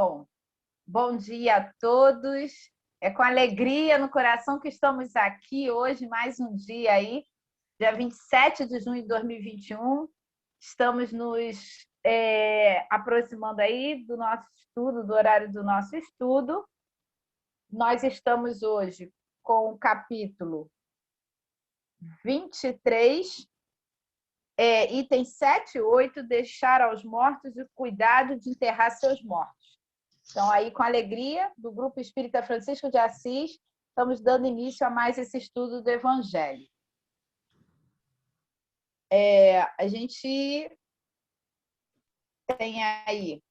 Bom, bom dia a todos. É com alegria no coração que estamos aqui hoje, mais um dia aí, dia 27 de junho de 2021. Estamos nos aproximando aí do nosso estudo, do horário do nosso estudo. Nós estamos hoje com o capítulo 23, itens 7 e 8, deixar aos mortos o cuidado de enterrar seus mortos. Então, aí, com alegria, do Grupo Espírita Francisco de Assis, estamos dando início a mais esse estudo do Evangelho. A gente tem aí,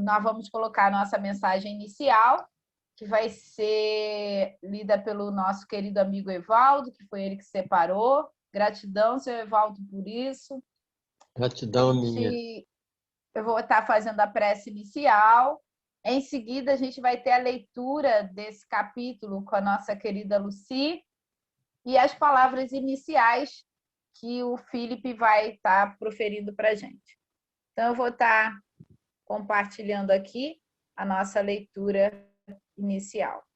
nós vamos colocar a nossa mensagem inicial, que vai ser lida pelo nosso querido amigo Evaldo, que foi ele que separou. Gratidão, seu Evaldo, por isso. Gratidão, minha. Eu vou estar fazendo a prece inicial. Em seguida, a gente vai ter a leitura desse capítulo com a nossa querida Lucy e as palavras iniciais que o Felipe vai estar proferindo para a gente. Então, eu vou estar compartilhando aqui a nossa leitura inicial.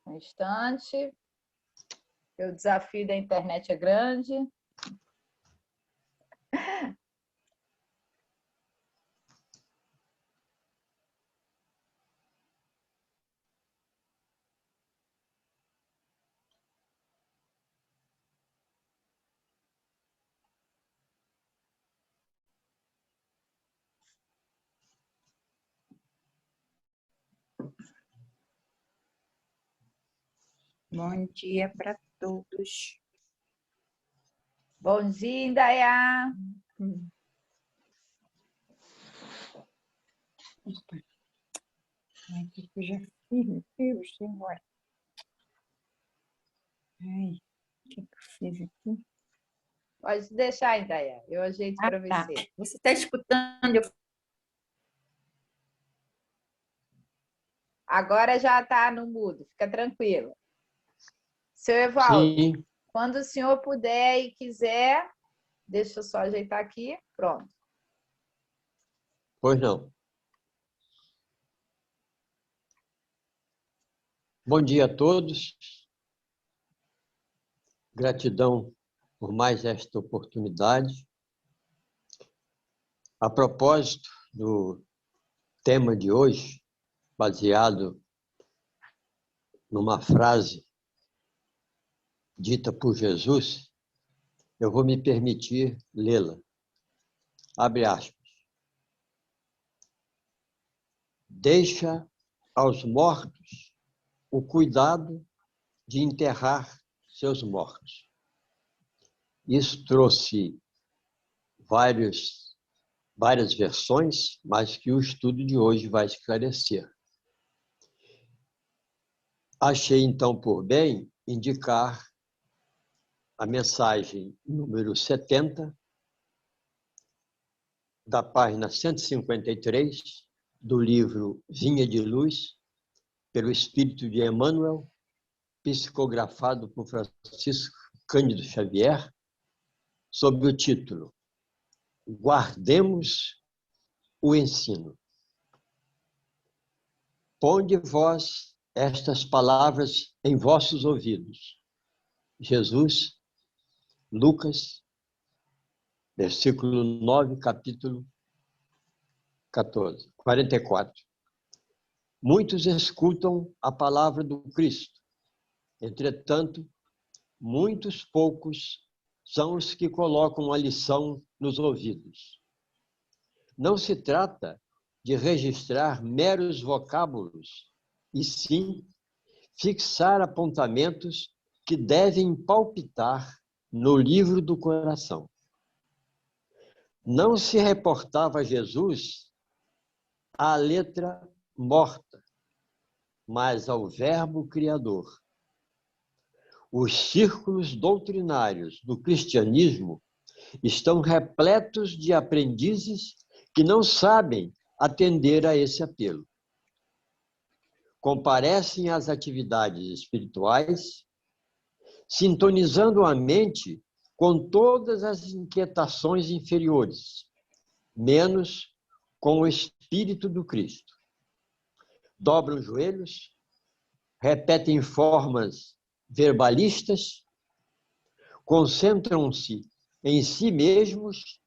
Um instante. O desafio da internet é grande. Bom dia para todos. Bom dia, Indaiá. Ai, o que eu já fiz, meu Deus, agora. Ai, o que eu fiz aqui? Pode deixar, Indaiá. Eu ajeito para você. Tá. Você está escutando? Agora já está no mudo, fica tranquilo. Seu Evaldo, Sim. Quando o senhor puder e quiser, deixa eu só ajeitar aqui. Pronto. Pois não. Bom dia a todos. Gratidão por mais esta oportunidade. A propósito do tema de hoje, baseado numa frase dita por Jesus, eu vou me permitir lê-la. Abre aspas. Deixa aos mortos o cuidado de enterrar seus mortos. Isso trouxe várias versões, mas que o estudo de hoje vai esclarecer. Achei, então, por bem indicar a mensagem número 70, da página 153, do livro Vinha de Luz, pelo Espírito de Emmanuel, psicografado por Francisco Cândido Xavier, sob o título Guardemos o ensino. Ponde vós estas palavras em vossos ouvidos. Jesus, Lucas, versículo 9, capítulo 14, 44. Muitos escutam a palavra do Cristo, entretanto, muitos poucos são os que colocam a lição nos ouvidos. Não se trata de registrar meros vocábulos, e sim fixar apontamentos que devem palpitar no livro do coração. não se reportava a Jesus à letra morta, mas ao Verbo Criador. Os círculos doutrinários do cristianismo estão repletos de aprendizes que não sabem atender a esse apelo. Comparecem às atividades espirituais, sintonizando a mente com todas as inquietações inferiores, menos com o Espírito do Cristo. Dobram os joelhos, repetem formas verbalistas, concentram-se em si mesmos,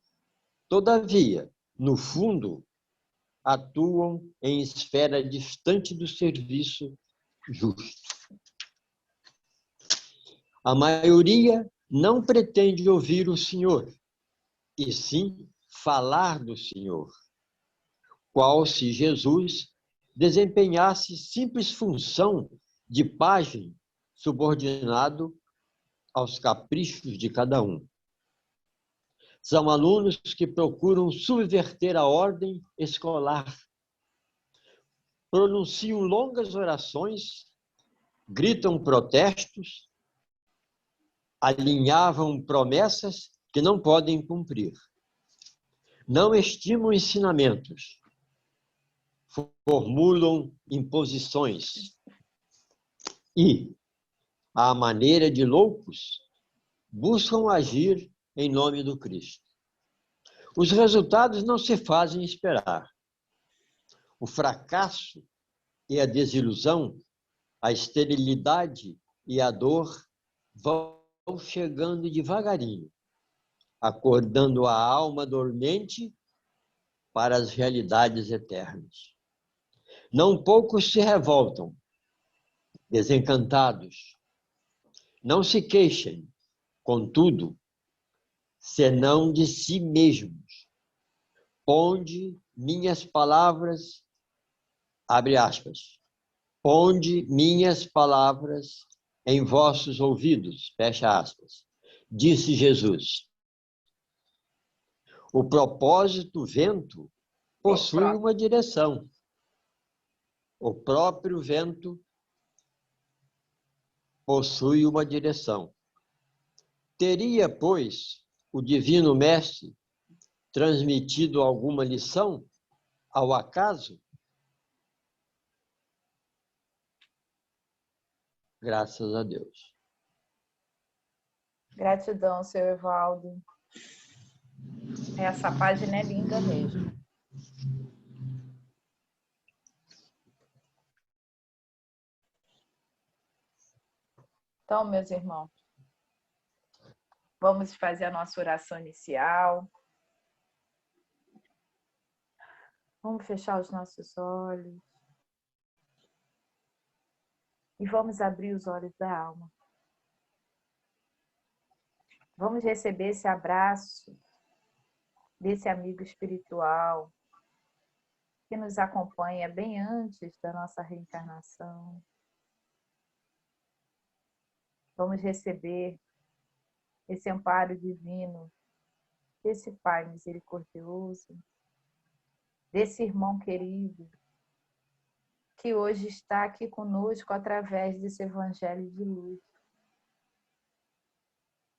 todavia, no fundo, atuam em esfera distante do serviço justo. A maioria não pretende ouvir o Senhor, e sim falar do Senhor, qual se Jesus desempenhasse simples função de pajem subordinado aos caprichos de cada um. São alunos que procuram subverter a ordem escolar. Pronunciam longas orações, gritam protestos, alinhavam promessas que não podem cumprir. Não estimam ensinamentos, formulam imposições e, à maneira de loucos, buscam agir em nome do Cristo. Os resultados não se fazem esperar. O fracasso e a desilusão, a esterilidade e a dor vão chegando devagarinho, acordando a alma dormente para as realidades eternas. Não poucos se revoltam, desencantados. Não se queixem, contudo, senão de si mesmos. Ponde minhas palavras, abre aspas, ponde minhas palavras em vossos ouvidos, fecha aspas, disse Jesus. O propósito vento possui uma direção. O próprio vento possui uma direção. Teria, pois, o Divino Mestre transmitido alguma lição ao acaso? Graças a Deus. Gratidão, seu Evaldo. Essa página é linda mesmo. Então, meus irmãos, vamos fazer a nossa oração inicial. Vamos fechar os nossos olhos. E vamos abrir os olhos da alma. Vamos receber esse abraço desse amigo espiritual que nos acompanha bem antes da nossa reencarnação. Vamos receber esse amparo divino desse Pai misericordioso, desse irmão querido, que hoje está aqui conosco através desse evangelho de luz.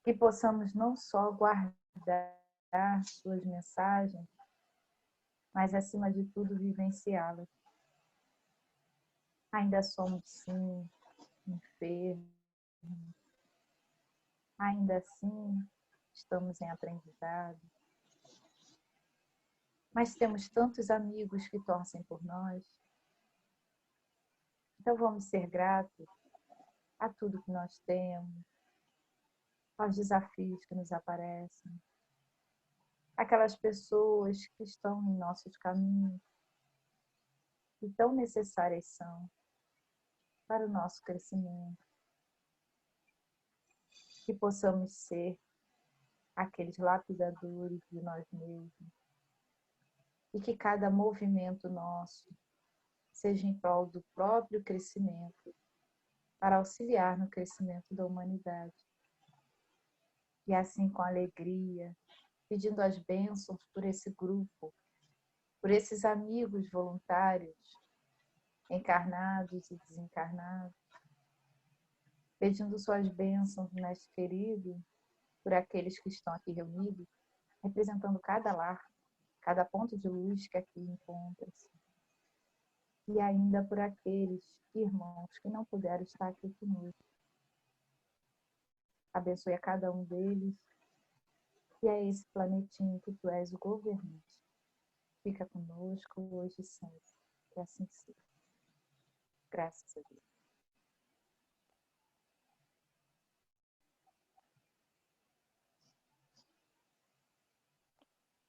Que possamos não só guardar suas mensagens, mas, acima de tudo, vivenciá-las. Ainda somos, sim, enfermos. Ainda assim, estamos em aprendizado. Mas temos tantos amigos que torcem por nós. Então, vamos ser gratos a tudo que nós temos, aos desafios que nos aparecem, aquelas pessoas que estão em nossos caminhos e tão necessárias são para o nosso crescimento. Que possamos ser aqueles lapidadores de nós mesmos e que cada movimento nosso seja em prol do próprio crescimento, para auxiliar no crescimento da humanidade. E assim, com alegria, pedindo as bênçãos por esse grupo, por esses amigos voluntários, encarnados e desencarnados, pedindo suas bênçãos, mestre querido, por aqueles que estão aqui reunidos, representando cada lar, cada ponto de luz que aqui encontra-se. E ainda por aqueles irmãos que não puderam estar aqui conosco. Abençoe a cada um deles e a esse planetinho que tu és o governante. Fica conosco hoje e sempre. Que assim seja. Graças a Deus.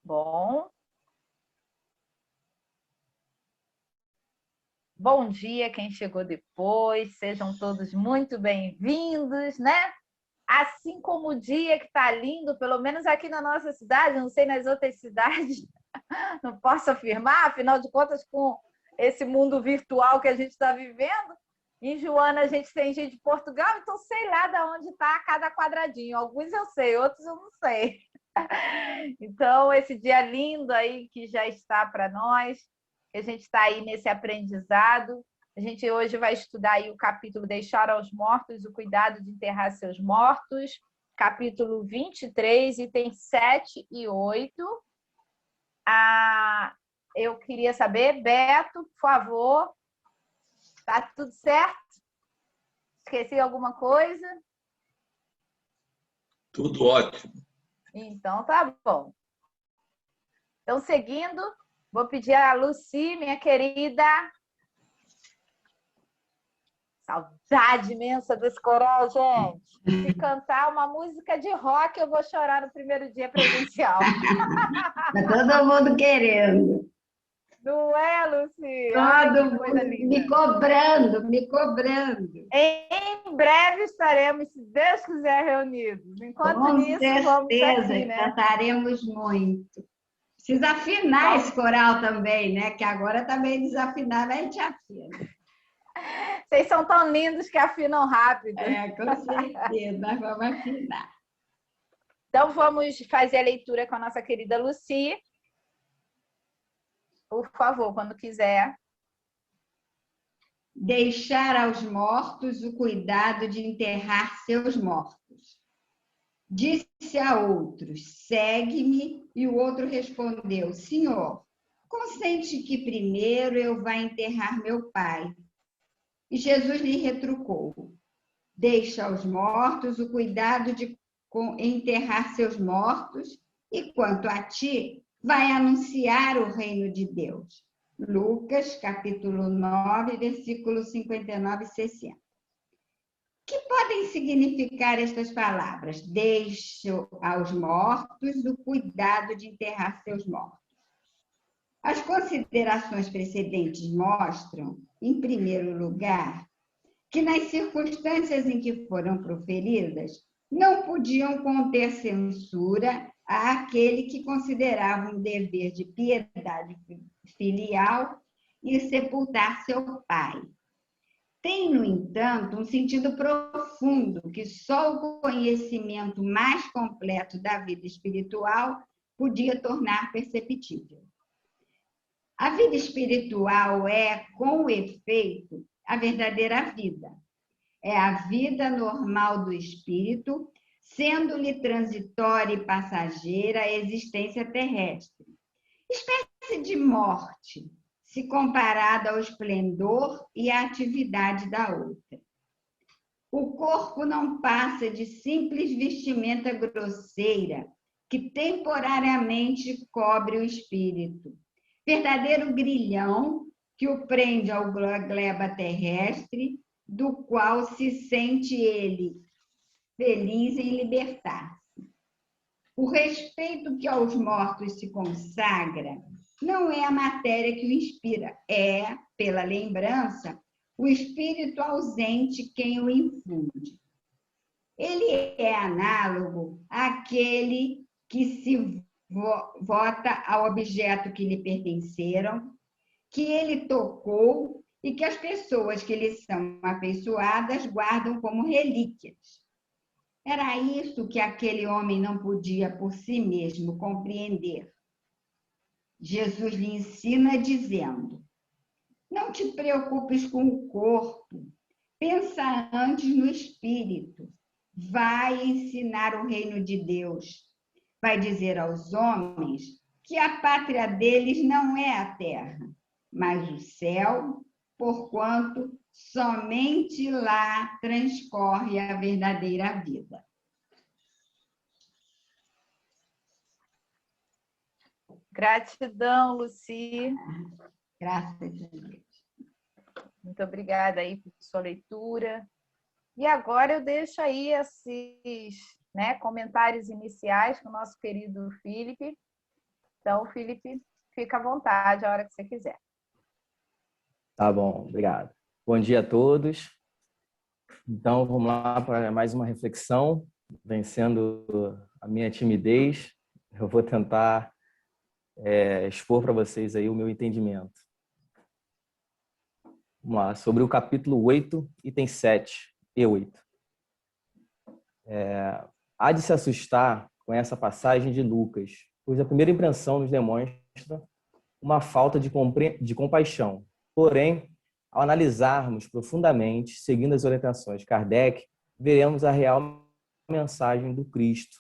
Bom. Bom dia, quem chegou depois. Sejam todos muito bem-vindos, né? Assim como o dia que está lindo, pelo menos aqui na nossa cidade, não sei nas outras cidades, não posso afirmar, afinal de contas, com esse mundo virtual que a gente está vivendo, em Joana a gente tem gente de Portugal, então sei lá de onde está cada quadradinho. Alguns eu sei, outros eu não sei. Então, esse dia lindo aí que já está para nós, que a gente está aí nesse aprendizado. A gente hoje vai estudar aí o capítulo Deixar aos Mortos o Cuidado de Enterrar Seus Mortos, capítulo 23, itens 7 e 8. Eu queria saber, Beto, por favor, tá tudo certo? Esqueci alguma coisa? Tudo ótimo. Então, tá bom. Então, seguindo, vou pedir a Lucy, minha querida. Saudade imensa desse coral, gente. Se cantar uma música de rock, eu vou chorar no primeiro dia presencial. Tá todo mundo querendo. Não é, Lucy? Todo que coisa mundo linda. me cobrando. Em breve estaremos, se Deus quiser, reunidos. Enquanto Com nisso, certeza, vamos aqui, né? cantaremos muito. Precisa afinar esse coral também, né? Que agora está meio desafinado, a gente afina. Vocês são tão lindos que afinam rápido. Com certeza, nós vamos afinar. Então, vamos fazer a leitura com a nossa querida Lucy. Por favor, quando quiser. Deixar aos mortos o cuidado de enterrar seus mortos. Disse a outros, segue-me, e o outro respondeu, Senhor, consente que primeiro eu vá enterrar meu pai. E Jesus lhe retrucou, deixa aos mortos o cuidado de enterrar seus mortos, e quanto a ti, vai anunciar o reino de Deus. Lucas, capítulo 9, versículos 59 e 60. O que podem significar estas palavras? Deixo aos mortos o cuidado de enterrar seus mortos. As considerações precedentes mostram, em primeiro lugar, que nas circunstâncias em que foram proferidas, não podiam conter censura àquele que considerava um dever de piedade filial e sepultar seu pai. Tem, no entanto, um sentido profundo que só o conhecimento mais completo da vida espiritual podia tornar perceptível. A vida espiritual é, com efeito, a verdadeira vida. É a vida normal do espírito, sendo-lhe transitória e passageira a existência terrestre. Espécie de morte, se comparada ao esplendor e à atividade da outra. O corpo não passa de simples vestimenta grosseira que temporariamente cobre o espírito. Verdadeiro grilhão que o prende ao gleba terrestre, do qual se sente ele feliz em libertar-se. O respeito que aos mortos se consagra não é a matéria que o inspira, é, pela lembrança, o espírito ausente quem o infunde. Ele é análogo àquele que se vota ao objeto que lhe pertenceram, que ele tocou e que as pessoas que lhe são afeiçoadas guardam como relíquias. Era isso que aquele homem não podia por si mesmo compreender. Jesus lhe ensina dizendo: não te preocupes com o corpo, pensa antes no espírito. Vai ensinar o reino de Deus. Vai dizer aos homens que a pátria deles não é a terra, mas o céu, porquanto somente lá transcorre a verdadeira vida. Gratidão, Lucy. Graças a Deus. Muito obrigada aí por sua leitura. E agora eu deixo aí esses, comentários iniciais com o nosso querido Felipe. Então, Felipe, fica à vontade a hora que você quiser. Tá bom, obrigado. Bom dia a todos. Então, vamos lá para mais uma reflexão, vencendo a minha timidez. Eu vou tentar expor para vocês aí o meu entendimento. Vamos lá, sobre o capítulo 8, item 7 e 8. Há de se assustar com essa passagem de Lucas, pois a primeira impressão nos demonstra uma falta de compaixão. Porém, ao analisarmos profundamente, seguindo as orientações de Kardec, veremos a real mensagem do Cristo.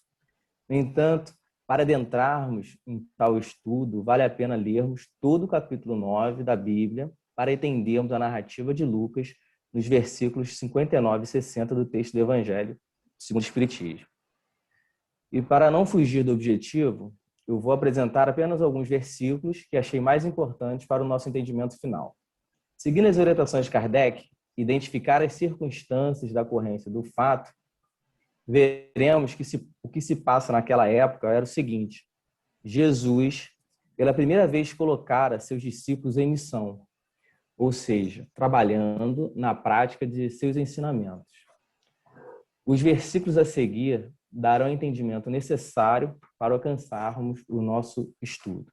No entanto, para adentrarmos em tal estudo, vale a pena lermos todo o capítulo 9 da Bíblia para entendermos a narrativa de Lucas nos versículos 59 e 60 do texto do Evangelho segundo o Espiritismo. E para não fugir do objetivo, eu vou apresentar apenas alguns versículos que achei mais importantes para o nosso entendimento final. Seguindo as orientações de Kardec, identificar as circunstâncias da ocorrência do fato, veremos que o que se passa naquela época era o seguinte: Jesus, pela primeira vez, colocara seus discípulos em missão, ou seja, trabalhando na prática de seus ensinamentos. Os versículos a seguir darão o entendimento necessário para alcançarmos o nosso estudo.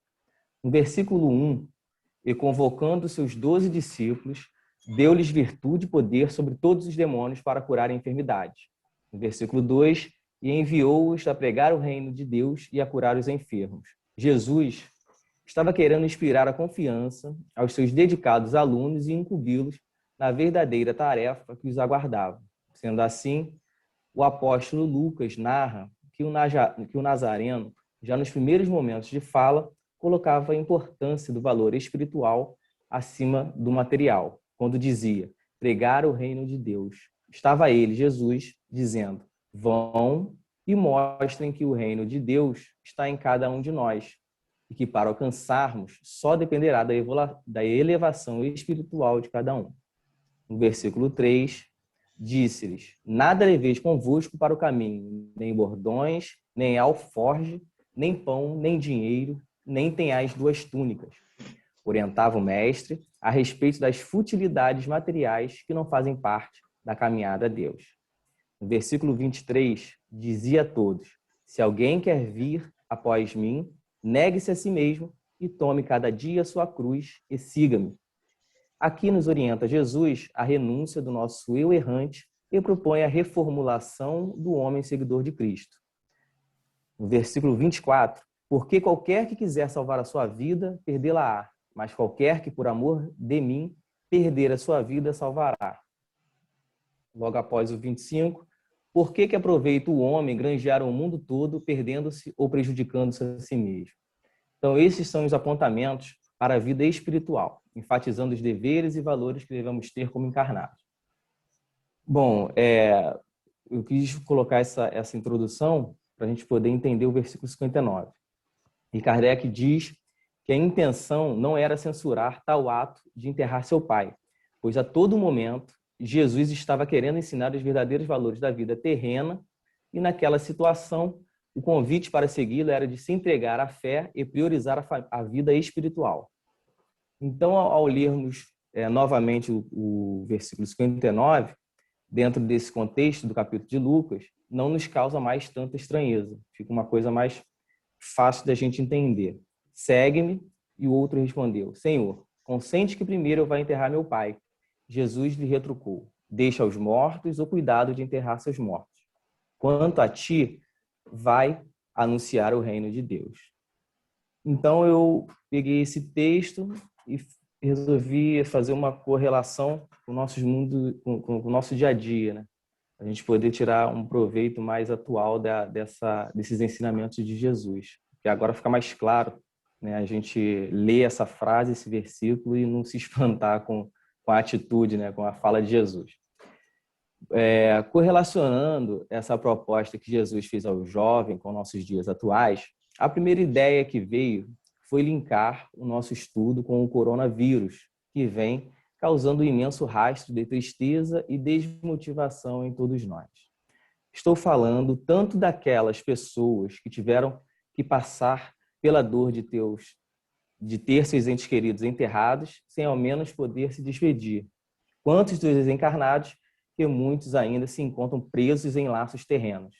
No versículo 1, e convocando seus 12 discípulos, deu-lhes virtude e poder sobre todos os demônios para curar enfermidades. No versículo 2, e enviou-os a pregar o reino de Deus e a curar os enfermos. Jesus estava querendo inspirar a confiança aos seus dedicados alunos e incumbi-los na verdadeira tarefa que os aguardava. Sendo assim, o apóstolo Lucas narra que o Nazareno, já nos primeiros momentos de fala, colocava a importância do valor espiritual acima do material, quando dizia: pregar o reino de Deus. Estava ele, Jesus, dizendo: vão e mostrem que o reino de Deus está em cada um de nós, e que para alcançarmos só dependerá da elevação espiritual de cada um. No versículo 3, disse-lhes: nada leveis convosco para o caminho, nem bordões, nem alforge, nem pão, nem dinheiro, nem tenhais 2 túnicas. Orientava o mestre a respeito das futilidades materiais que não fazem parte da caminhada a Deus. No versículo 23, dizia a todos: se alguém quer vir após mim, negue-se a si mesmo e tome cada dia a sua cruz e siga-me. Aqui nos orienta Jesus a renúncia do nosso eu errante e propõe a reformulação do homem seguidor de Cristo. No versículo 24, porque qualquer que quiser salvar a sua vida, perdê-la-á, mas qualquer que por amor de mim perder a sua vida, salvará. Logo após o 25, por que aproveita o homem granjear o mundo todo, perdendo-se ou prejudicando-se a si mesmo? Então, esses são os apontamentos para a vida espiritual, enfatizando os deveres e valores que devemos ter como encarnados. Bom, eu quis colocar essa introdução para a gente poder entender o versículo 59. E Kardec diz que a intenção não era censurar tal ato de enterrar seu pai, pois a todo momento Jesus estava querendo ensinar os verdadeiros valores da vida terrena e naquela situação o convite para segui-lo era de se entregar à fé e priorizar a vida espiritual. Então, ao lermos novamente o versículo 59, dentro desse contexto do capítulo de Lucas, não nos causa mais tanta estranheza. Fica uma coisa mais fácil da gente entender. Segue-me, e o outro respondeu: Senhor, consente que primeiro eu vá enterrar meu pai. Jesus lhe retrucou: deixa aos mortos o cuidado de enterrar seus mortos. quanto a ti, vai anunciar o reino de Deus. Então, eu peguei esse texto e resolvi fazer uma correlação com o nosso dia a dia, né? A gente poder tirar um proveito mais atual desses ensinamentos de Jesus. Que agora fica mais claro, né? A gente lê essa frase, esse versículo e não se espantar com a atitude, né? Com a fala de Jesus. Correlacionando essa proposta que Jesus fez ao jovem com nossos dias atuais, a primeira ideia que veio foi linkar o nosso estudo com o coronavírus, que vem causando um imenso rastro de tristeza e desmotivação em todos nós. Estou falando tanto daquelas pessoas que tiveram que passar pela dor de ter seus entes queridos enterrados, sem ao menos poder se despedir, quanto dos desencarnados, que muitos ainda se encontram presos em laços terrenos.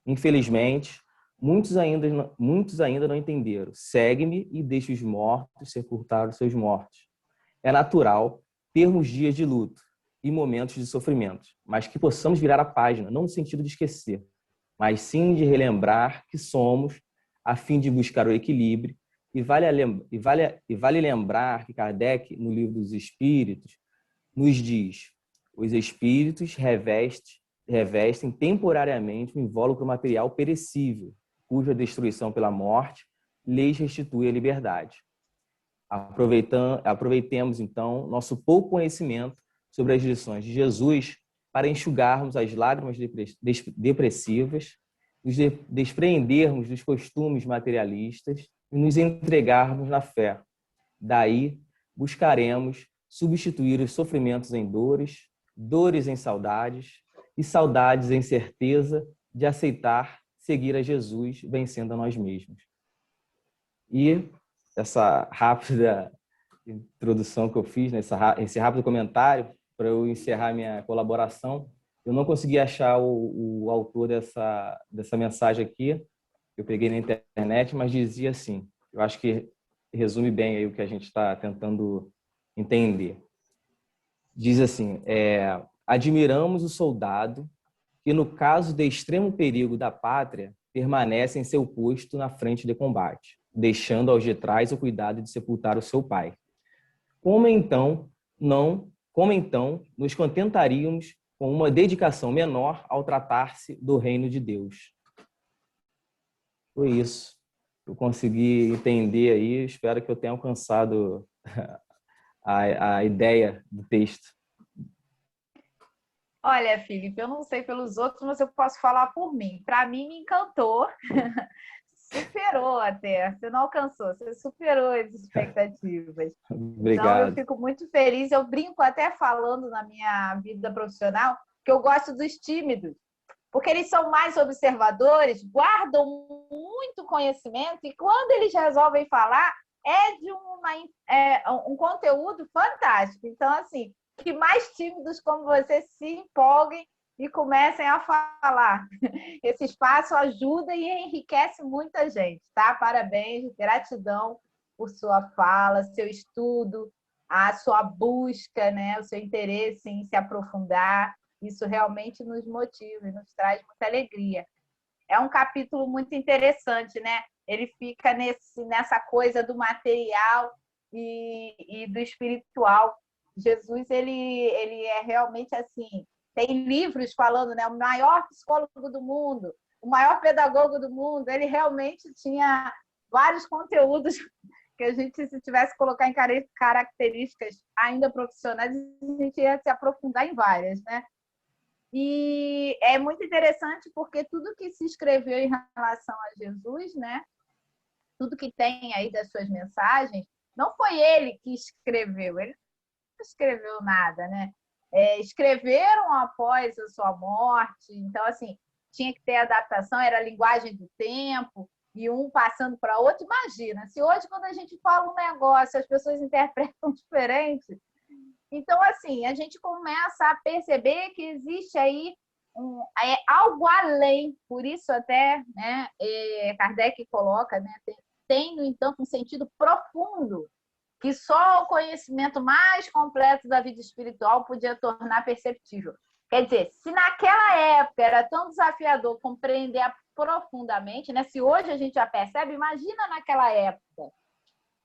Infelizmente, muitos ainda não entenderam. Segue-me e deixe os mortos sepultar os seus mortos. É natural termos dias de luto e momentos de sofrimento, mas que possamos virar a página, não no sentido de esquecer, mas sim de relembrar que somos, a fim de buscar o equilíbrio. E vale lembrar que Kardec, no Livro dos Espíritos, nos diz: os espíritos revestem temporariamente um invólucro material perecível, cuja destruição pela morte lhes restitui a liberdade. Aproveitemos, então, nosso pouco conhecimento sobre as lições de Jesus para enxugarmos as lágrimas depressivas, nos despreendermos dos costumes materialistas e nos entregarmos na fé. Daí, buscaremos substituir os sofrimentos em dores, dores em saudades e saudades em certeza de aceitar seguir a Jesus, vencendo a nós mesmos. E essa rápida introdução que eu fiz, né, esse rápido comentário, para eu encerrar minha colaboração, eu não consegui achar o autor dessa mensagem aqui, eu peguei na internet, mas dizia assim, eu acho que resume bem aí o que a gente está tentando entender. Diz assim, admiramos o soldado que, no caso de extremo perigo da pátria, permanece em seu posto na frente de combate, deixando aos de trás o cuidado de sepultar o seu pai. Como então nos contentaríamos com uma dedicação menor ao tratar-se do reino de Deus? Foi isso. Eu consegui entender aí, espero que eu tenha alcançado a ideia do texto. Olha, Felipe, eu não sei pelos outros, mas eu posso falar por mim. Para mim, me encantou. Superou até. Você não alcançou, você superou as expectativas. Obrigado. Então, eu fico muito feliz. Eu brinco até falando na minha vida profissional que eu gosto dos tímidos, porque eles são mais observadores, guardam muito conhecimento e quando eles resolvem falar, é de um conteúdo fantástico. Então, assim, que mais tímidos como você se empolguem e comecem a falar. Esse espaço ajuda e enriquece muita gente, tá? Parabéns, gratidão por sua fala, seu estudo, a sua busca, né? O seu interesse em se aprofundar. Isso realmente nos motiva e nos traz muita alegria. É um capítulo muito interessante, né? Ele fica nessa coisa do material e do espiritual. Jesus, ele é realmente assim, tem livros falando, né? O maior psicólogo do mundo, o maior pedagogo do mundo, ele realmente tinha vários conteúdos que a gente, se tivesse que colocar em características ainda profissionais, a gente ia se aprofundar em várias, né? E é muito interessante porque tudo que se escreveu em relação a Jesus, né? Tudo que tem aí das suas mensagens, não foi ele que escreveu, ele não escreveu nada, né? Escreveram após a sua morte, então, assim, tinha que ter adaptação, era a linguagem do tempo, e um passando para outro. Imagina, se hoje, quando a gente fala um negócio, as pessoas interpretam diferente, então, assim, a gente começa a perceber que existe aí algo além, por isso até, né, Kardec coloca, né, tem, no entanto, um sentido profundo, que só o conhecimento mais completo da vida espiritual podia tornar perceptível. Quer dizer, se naquela época era tão desafiador compreender profundamente, né? Se hoje a gente já percebe, imagina naquela época.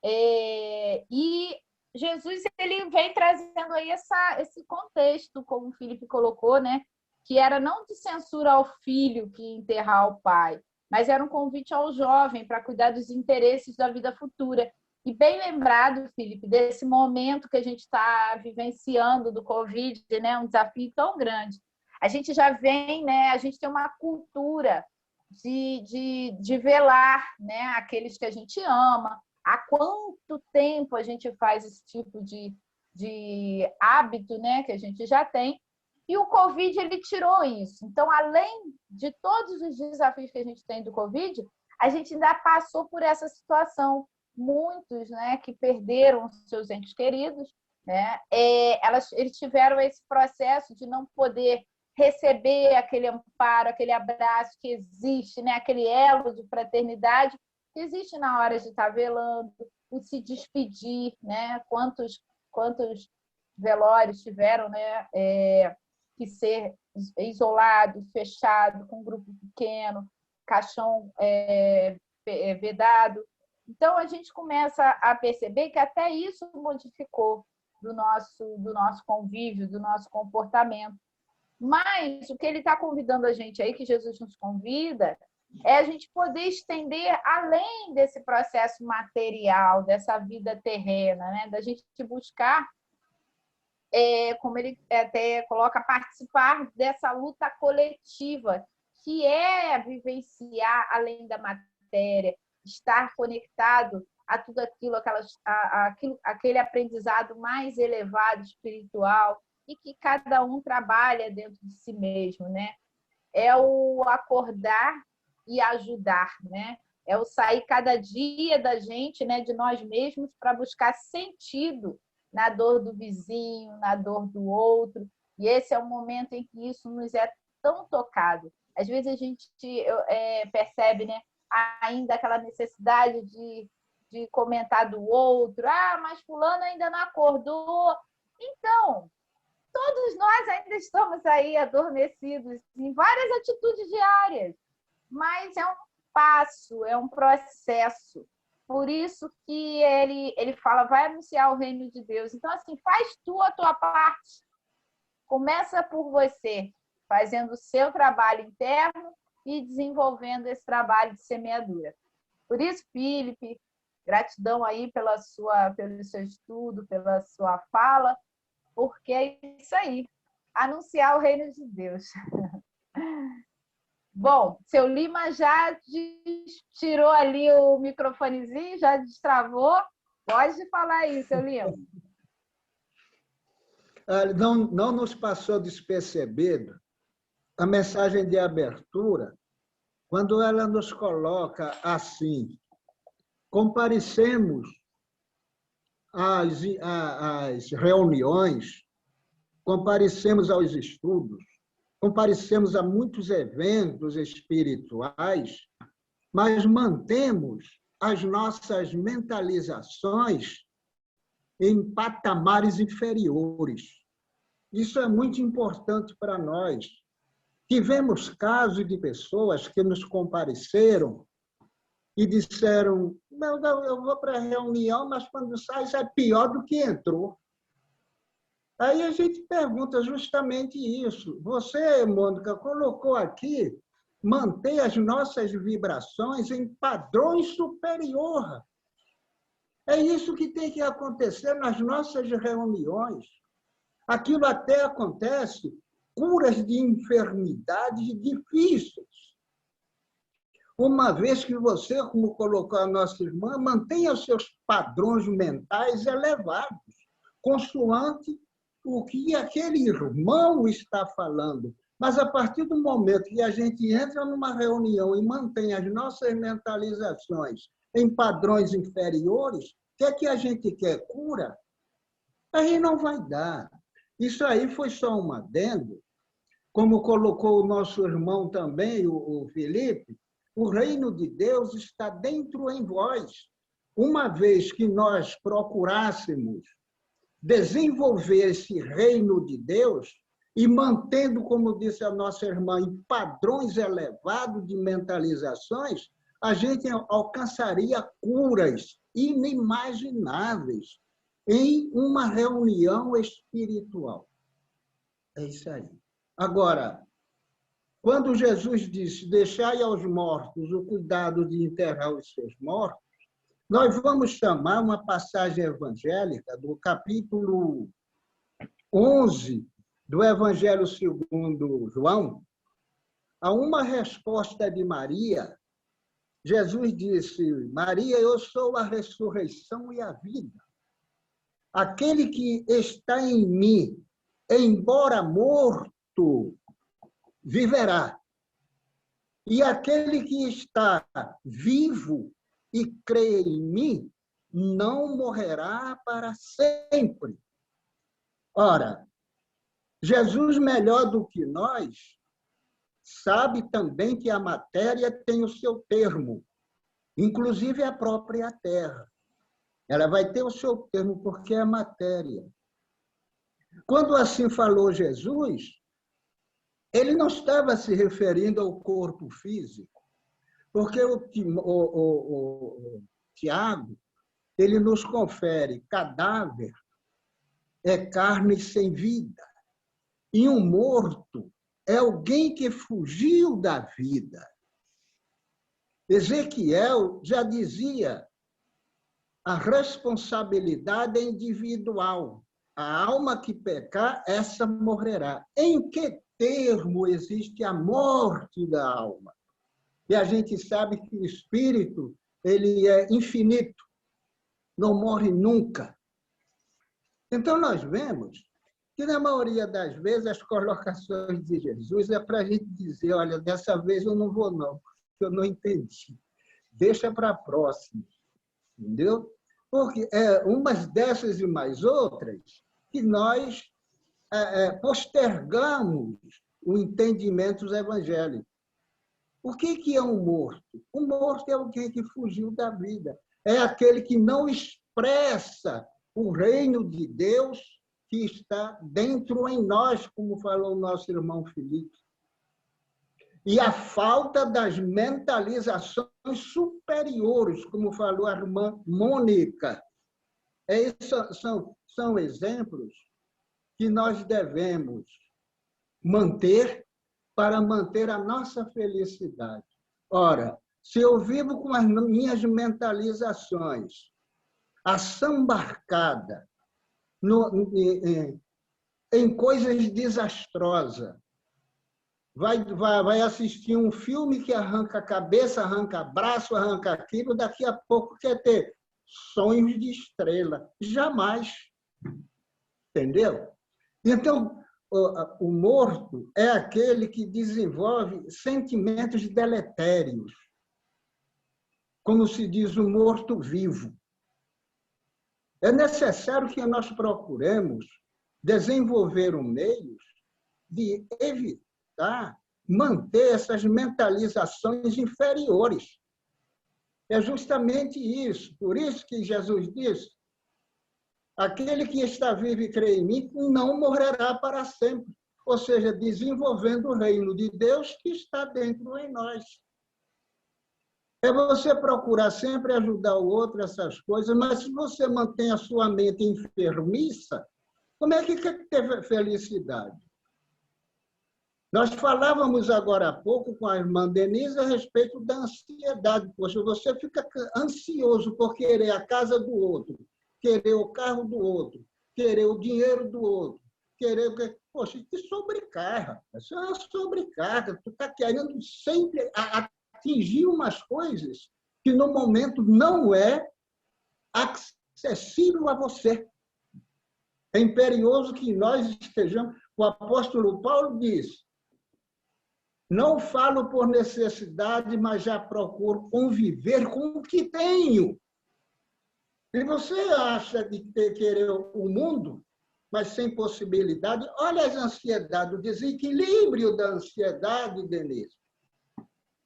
E Jesus ele vem trazendo aí esse contexto, como o Felipe colocou, né? Que era não de censura ao filho que enterrar o pai, mas era um convite ao jovem para cuidar dos interesses da vida futura. E bem lembrado, Felipe, desse momento que a gente está vivenciando do Covid, né? Um desafio tão grande. A gente já vem, né? A gente tem uma cultura de velar, né? Aqueles que a gente ama. Há quanto tempo a gente faz esse tipo de hábito, né? Que a gente já tem. E o Covid, ele tirou isso. Então, além de todos os desafios que a gente tem do Covid, a gente ainda passou por essa situação. Muitos, né, que perderam seus entes queridos, né, eles tiveram esse processo de não poder receber aquele amparo, aquele abraço que existe, né, aquele elo de fraternidade que existe na hora de estar velando, o se despedir, né, quantos velórios tiveram, né, que ser isolado, fechado, com um grupo pequeno, caixão vedado. Então, a gente começa a perceber que até isso modificou do nosso convívio, do nosso comportamento. Mas o que ele está convidando a gente aí, que Jesus nos convida, é a gente poder estender além desse processo material, dessa vida terrena, né? Da gente buscar, como ele até coloca, participar dessa luta coletiva, que é vivenciar além da matéria, estar conectado a tudo aquilo, aquele aprendizado mais elevado, espiritual, e que cada um trabalha dentro de si mesmo, né? É o acordar e ajudar, né? É o sair cada dia da gente, né, de nós mesmos, para buscar sentido na dor do vizinho, na dor do outro. E esse é o momento em que isso nos é tão tocado. Às vezes a gente percebe, né, ainda aquela necessidade de comentar do outro. Mas fulano ainda não acordou. Então, todos nós ainda estamos aí adormecidos em várias atitudes diárias, mas é um passo, é um processo. Por isso que ele fala, vai anunciar o reino de Deus. Então, assim, faz a tua parte. Começa por você, fazendo o seu trabalho interno e desenvolvendo esse trabalho de semeadura. Por isso, Felipe, gratidão aí pelo seu estudo, pela sua fala, porque é isso aí, anunciar o reino de Deus. Bom, seu Lima já tirou ali o microfonezinho, já destravou. Pode falar aí, seu Lima. Não nos passou despercebido a mensagem de abertura, quando ela nos coloca assim: comparecemos às reuniões, comparecemos aos estudos, comparecemos a muitos eventos espirituais, mas mantemos as nossas mentalizações em patamares inferiores. Isso é muito importante para nós. Tivemos casos de pessoas que nos compareceram e disseram: eu vou para a reunião, mas quando sai é pior do que entrou. Aí a gente pergunta justamente isso. Você, Mônica, colocou aqui manter as nossas vibrações em padrões superiores. É isso que tem que acontecer nas nossas reuniões. Aquilo até acontece, curas de enfermidades difíceis. Uma vez que você, como colocou a nossa irmã, mantenha os seus padrões mentais elevados, consoante o que aquele irmão está falando. Mas, a partir do momento que a gente entra numa reunião e mantém as nossas mentalizações em padrões inferiores, o que é que a gente quer? Cura? Aí não vai dar. Isso aí foi só um adendo. Como colocou o nosso irmão também, o Felipe, o reino de Deus está dentro em vós. Uma vez que nós procurássemos desenvolver esse reino de Deus, e mantendo, como disse a nossa irmã, em padrões elevados de mentalizações, a gente alcançaria curas inimagináveis em uma reunião espiritual. É isso aí. Agora, quando Jesus disse, deixai aos mortos o cuidado de enterrar os seus mortos, nós vamos chamar uma passagem evangélica do capítulo 11 do Evangelho segundo João, a uma resposta de Maria. Jesus disse, Maria, eu sou a ressurreição e a vida. Aquele que está em mim, embora morto, viverá. E aquele que está vivo e crê em mim, não morrerá para sempre. Ora, Jesus, melhor do que nós, sabe também que a matéria tem o seu termo, inclusive a própria terra. Ela vai ter o seu termo porque é matéria. Quando assim falou Jesus, ele não estava se referindo ao corpo físico, porque o Tiago, ele nos confere, cadáver é carne sem vida. E um morto é alguém que fugiu da vida. Ezequiel já dizia, a responsabilidade é individual. A alma que pecar, essa morrerá. Em que termo existe a morte da alma? E a gente sabe que o espírito, ele é infinito, não morre nunca. Então, nós vemos que, na maioria das vezes, as colocações de Jesus é para a gente dizer, olha, dessa vez eu não vou não, porque eu não entendi. Deixa para a próxima, entendeu? Porque umas dessas e mais outras que nós postergamos o entendimento dos evangélicos. O que é um morto? Um morto é alguém que fugiu da vida. É aquele que não expressa o reino de Deus que está dentro em nós, como falou o nosso irmão Felipe. E a falta das mentalizações superiores, como falou a irmã Mônica. São exemplos que nós devemos manter para manter a nossa felicidade. Ora, se eu vivo com as minhas mentalizações assambarcada em coisas desastrosas, vai assistir um filme que arranca a cabeça, arranca braço, arranca aquilo, daqui a pouco quer ter sonhos de estrela. Jamais. Entendeu? Então, o morto é aquele que desenvolve sentimentos deletérios. Como se diz, o morto-vivo. É necessário que nós procuremos desenvolver meios de evitar, manter essas mentalizações inferiores. É justamente isso. Por isso que Jesus disse, aquele que está vivo e crê em mim não morrerá para sempre. Ou seja, desenvolvendo o reino de Deus que está dentro em nós. É você procurar sempre ajudar o outro, essas coisas, mas se você mantém a sua mente enfermiça, como é que quer ter felicidade? Nós falávamos agora há pouco com a irmã Denise a respeito da ansiedade. Poxa, você fica ansioso por querer a casa do outro, querer o carro do outro, querer o dinheiro do outro, querer... Poxa, que sobrecarga. Isso é uma sobrecarga. Tu está querendo sempre atingir umas coisas que, no momento, não é acessível a você. É imperioso que nós estejamos... O apóstolo Paulo diz, não falo por necessidade, mas já procuro conviver com o que tenho. E você acha de querer o mundo, mas sem possibilidade? Olha as ansiedades, o desequilíbrio da ansiedade, Denise.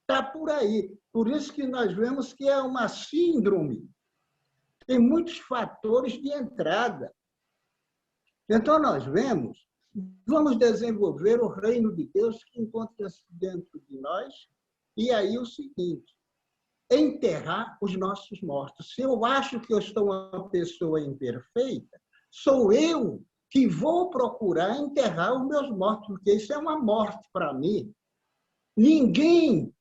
Está por aí. Por isso que nós vemos que é uma síndrome. Tem muitos fatores de entrada. Então, nós vemos vamos desenvolver o reino de Deus que encontra-se dentro de nós. E aí o seguinte, enterrar os nossos mortos. Se eu acho que eu estou uma pessoa imperfeita, sou eu que vou procurar enterrar os meus mortos, porque isso é uma morte para mim. Ninguém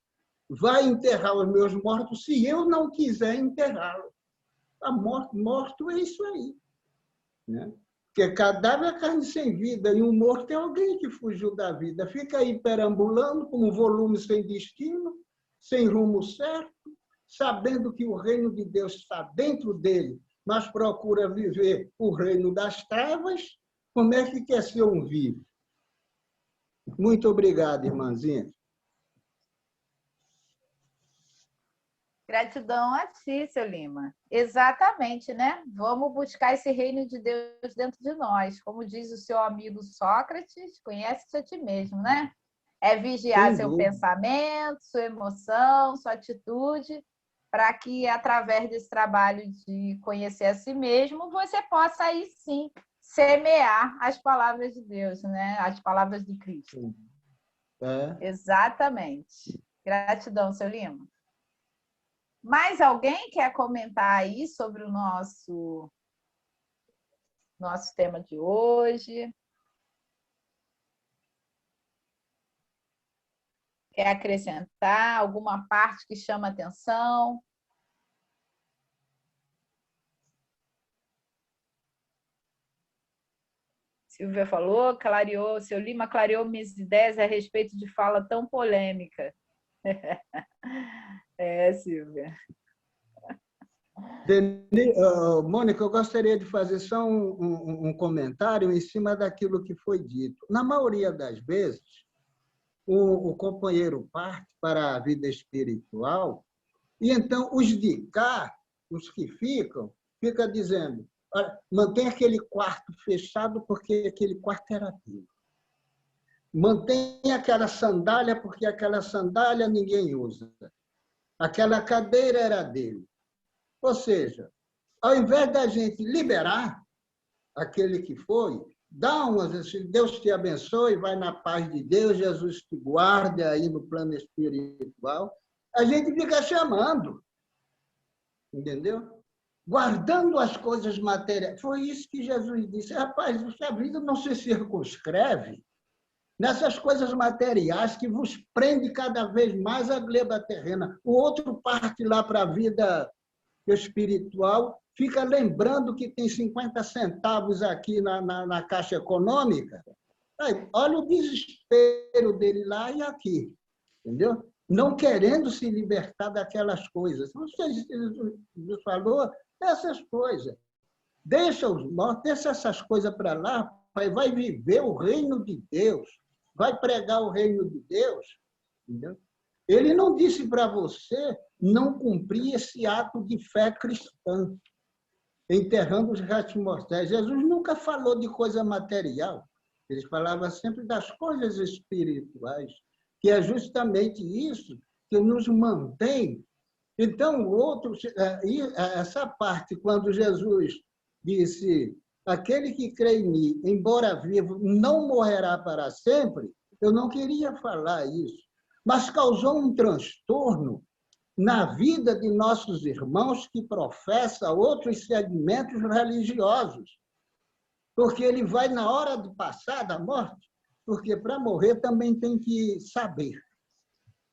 vai enterrar os meus mortos se eu não quiser enterrá-los. A morto é isso aí, né? Porque cadáver é carne sem vida, e um morto é alguém que fugiu da vida. Fica aí perambulando com um volume sem destino, sem rumo certo, sabendo que o reino de Deus está dentro dele, mas procura viver o reino das trevas. Como é que quer ser um vivo? Muito obrigado, irmãzinha. Gratidão a ti, seu Lima. Exatamente, né? Vamos buscar esse reino de Deus dentro de nós. Como diz o seu amigo Sócrates, conhece-te a ti mesmo, né? É vigiar Sem seu dúvida. pensamento, sua emoção, sua atitude, para que, através desse trabalho de conhecer a si mesmo, você possa aí sim semear as palavras de Deus, né? As palavras de Cristo. Exatamente. Gratidão, seu Lima. Mais alguém quer comentar aí sobre o nosso tema de hoje? Quer acrescentar alguma parte que chama atenção? Silvia falou, clareou, seu Lima clareou minhas ideias a respeito de fala tão polêmica. Silvia. Mônica, eu gostaria de fazer só um comentário em cima daquilo que foi dito. Na maioria das vezes, o companheiro parte para a vida espiritual e então os de cá, os que ficam dizendo, mantém aquele quarto fechado porque aquele quarto era teu. Mantém aquela sandália porque aquela sandália ninguém usa. Aquela cadeira era dele. Ou seja, ao invés da gente liberar aquele que foi, dá Deus te abençoe, vai na paz de Deus, Jesus te guarde aí no plano espiritual, a gente fica chamando, entendeu? Guardando as coisas materiais. Foi isso que Jesus disse. Rapaz, a vida não se circunscreve nessas coisas materiais que vos prende cada vez mais à gleba terrena. O outro parte lá para a vida espiritual, fica lembrando que tem 50 centavos aqui na Caixa Econômica. Aí, olha o desespero dele lá e aqui, entendeu? Não querendo se libertar daquelas coisas. Você falou dessas coisas. Deixa essas coisas para lá, vai viver o reino de Deus, vai pregar o reino de Deus, entendeu? Ele não disse para você não cumprir esse ato de fé cristã, enterrando os restos mortais. Jesus nunca falou de coisa material. Ele falava sempre das coisas espirituais, que é justamente isso que nos mantém. Então, essa parte, quando Jesus disse, aquele que crê em mim, embora vivo, não morrerá para sempre, eu não queria falar isso. Mas causou um transtorno na vida de nossos irmãos que professam outros segmentos religiosos. Porque ele vai na hora de passar da morte, porque para morrer também tem que saber.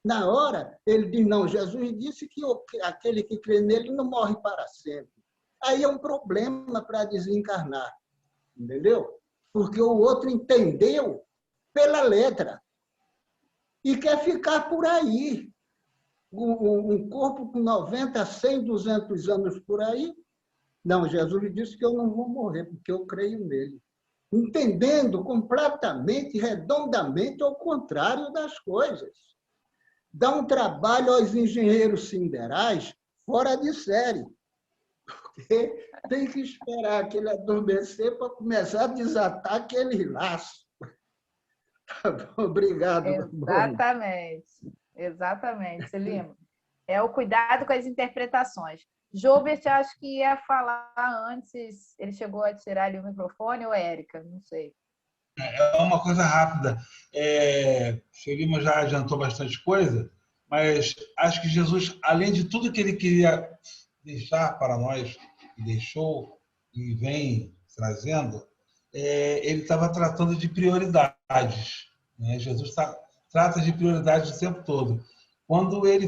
Na hora, ele diz, não, Jesus disse que aquele que crê nele não morre para sempre. Aí é um problema para desencarnar, entendeu? Porque o outro entendeu pela letra e quer ficar por aí. Um corpo com 90, 100, 200 anos por aí. Não, Jesus disse que eu não vou morrer, porque eu creio nele. Entendendo completamente, redondamente, ao contrário das coisas. Dá um trabalho aos engenheiros siderais fora de série. Porque tem que esperar aquele adormecer para começar a desatar aquele laço. Tá bom, obrigado. Exatamente, Lima. É o cuidado com as interpretações. Joubert, acho que ia falar antes, ele chegou a tirar ali o microfone, ou Érica, não sei. É uma coisa rápida. O Lima já adiantou bastante coisa, mas acho que Jesus, além de tudo que ele queria deixar para nós, deixou e vem trazendo, ele estava tratando de prioridades. Né? Jesus trata de prioridades o tempo todo. Quando ele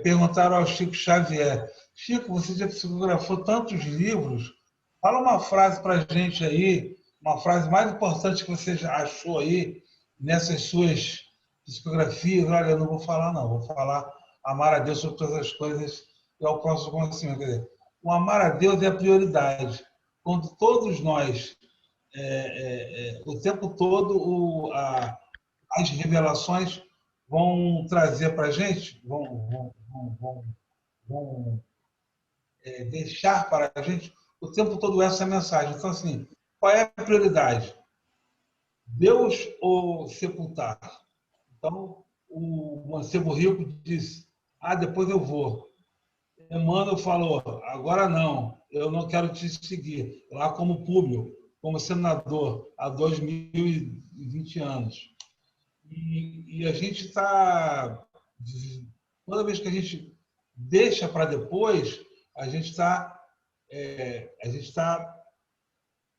perguntaram ao Chico Xavier, Chico, você já psicografou tantos livros, fala uma frase para a gente aí, uma frase mais importante que você já achou aí nessas suas psicografias. Olha, eu não vou falar, não. Vou falar amar a Deus sobre todas as coisas e ao próximo conhecimento. Quer dizer, o amar a Deus é a prioridade. Quando todos nós, o tempo todo, as revelações vão trazer para a gente, vão deixar para a gente o tempo todo essa mensagem. Então, assim, qual é a prioridade? Deus ou sepultar? Então, o mancebo rico disse, depois eu vou. Emmanuel falou, agora não, eu não quero te seguir. Lá como Públio, como senador, há 2020 anos. E a gente está... Toda vez que a gente deixa para depois, a gente está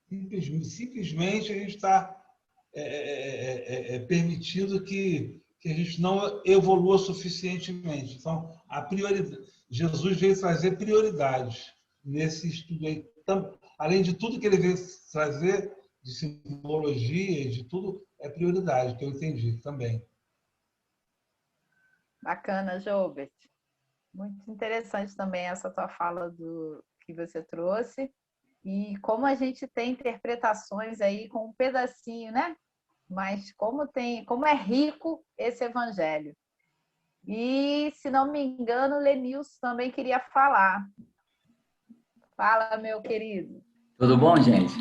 simplesmente a gente está permitindo que a gente não evolua suficientemente. Então, Jesus veio trazer prioridades nesse estudo aí. Além de tudo que ele veio trazer de simbologia, de tudo, é prioridade, que eu entendi também. Bacana, Joubert. Muito interessante também essa tua fala que você trouxe. E como a gente tem interpretações aí com um pedacinho, né? Mas como é rico esse evangelho. E, se não me engano, Lenilson também queria falar. Fala, meu querido. Tudo bom, gente?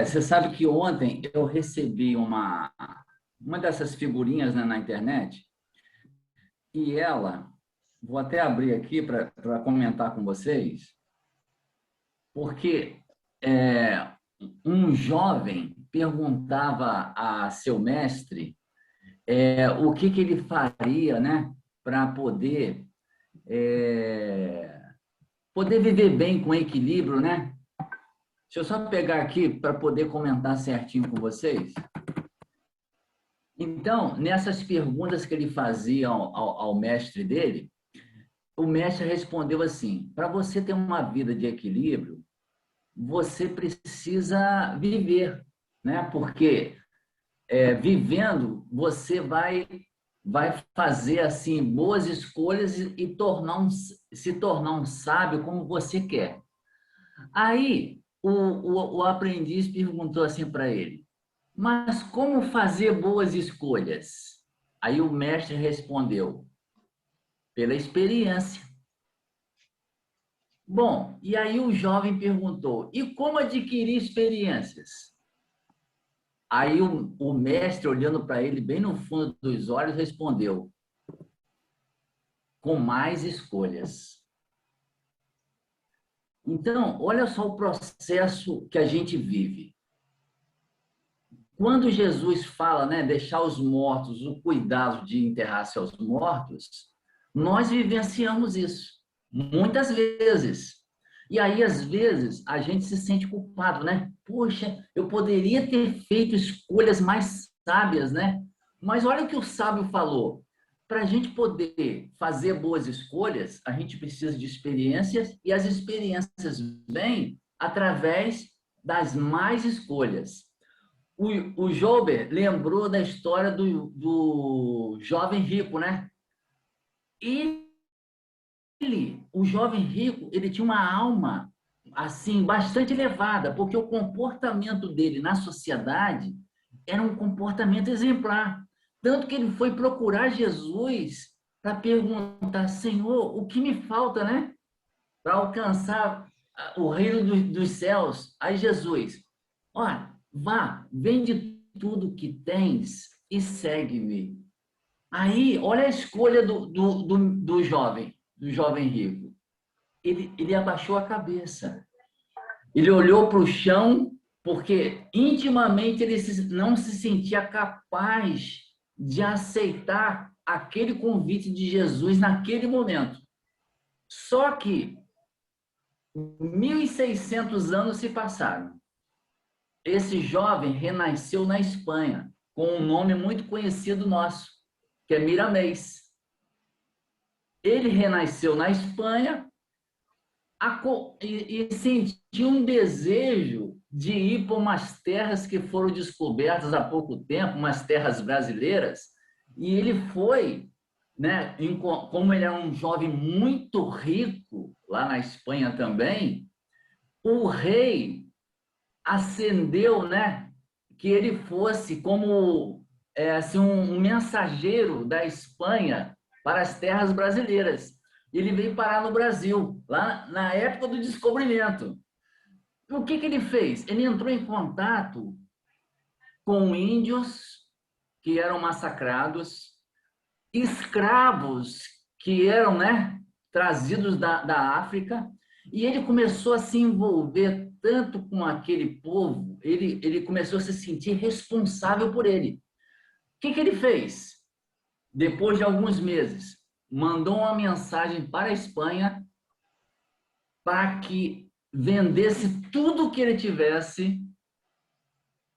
Você sabe que ontem eu recebi uma dessas figurinhas, né, na internet, e vou até abrir aqui para comentar com vocês, porque um jovem perguntava a seu mestre o que ele faria, né, para poder viver bem com equilíbrio, né? Deixa eu só pegar aqui para poder comentar certinho com vocês. Então, nessas perguntas que ele fazia ao mestre dele, o mestre respondeu assim, para você ter uma vida de equilíbrio, você precisa viver, né? Porque vivendo, você vai fazer assim boas escolhas e se tornar um sábio como você quer. Aí, o aprendiz perguntou assim para ele, mas como fazer boas escolhas? Aí o mestre respondeu, pela experiência. Bom, e aí o jovem perguntou, e como adquirir experiências? Aí o mestre, olhando para ele bem no fundo dos olhos, respondeu, com mais escolhas. Então, olha só o processo que a gente vive. Quando Jesus fala, né, deixar os mortos, o cuidado de enterrar seus mortos, nós vivenciamos isso, muitas vezes. E aí, às vezes, a gente se sente culpado, né? Poxa, eu poderia ter feito escolhas mais sábias, né? Mas olha o que o sábio falou. Para a gente poder fazer boas escolhas, a gente precisa de experiências, e as experiências vêm através das más escolhas. O Joubert lembrou da história do jovem rico, né? O jovem rico, ele tinha uma alma assim bastante elevada, porque o comportamento dele na sociedade era um comportamento exemplar. Tanto que ele foi procurar Jesus para perguntar, Senhor, o que me falta, né? Para alcançar o reino dos céus. Aí Jesus, olha, vá, vende tudo que tens e segue-me. Aí, olha a escolha do jovem rico. Ele abaixou a cabeça. Ele olhou para o chão porque intimamente ele não se sentia capaz de aceitar aquele convite de Jesus naquele momento. Só que 1.600 anos se passaram. Esse jovem renasceu na Espanha, com um nome muito conhecido nosso, que é Miramês. Ele renasceu na Espanha e sentiu um desejo de ir para umas terras que foram descobertas há pouco tempo, umas terras brasileiras, e ele foi, né, como ele é um jovem muito rico, lá na Espanha também, o rei acendeu, né, que ele fosse como assim, um mensageiro da Espanha para as terras brasileiras. Ele veio parar no Brasil, lá na época do descobrimento. O que ele fez? Ele entrou em contato com índios que eram massacrados, escravos que eram, né, trazidos da África, e ele começou a se envolver tanto com aquele povo, ele começou a se sentir responsável por ele. O que ele fez? Depois de alguns meses, mandou uma mensagem para a Espanha para que vendesse tudo o que ele tivesse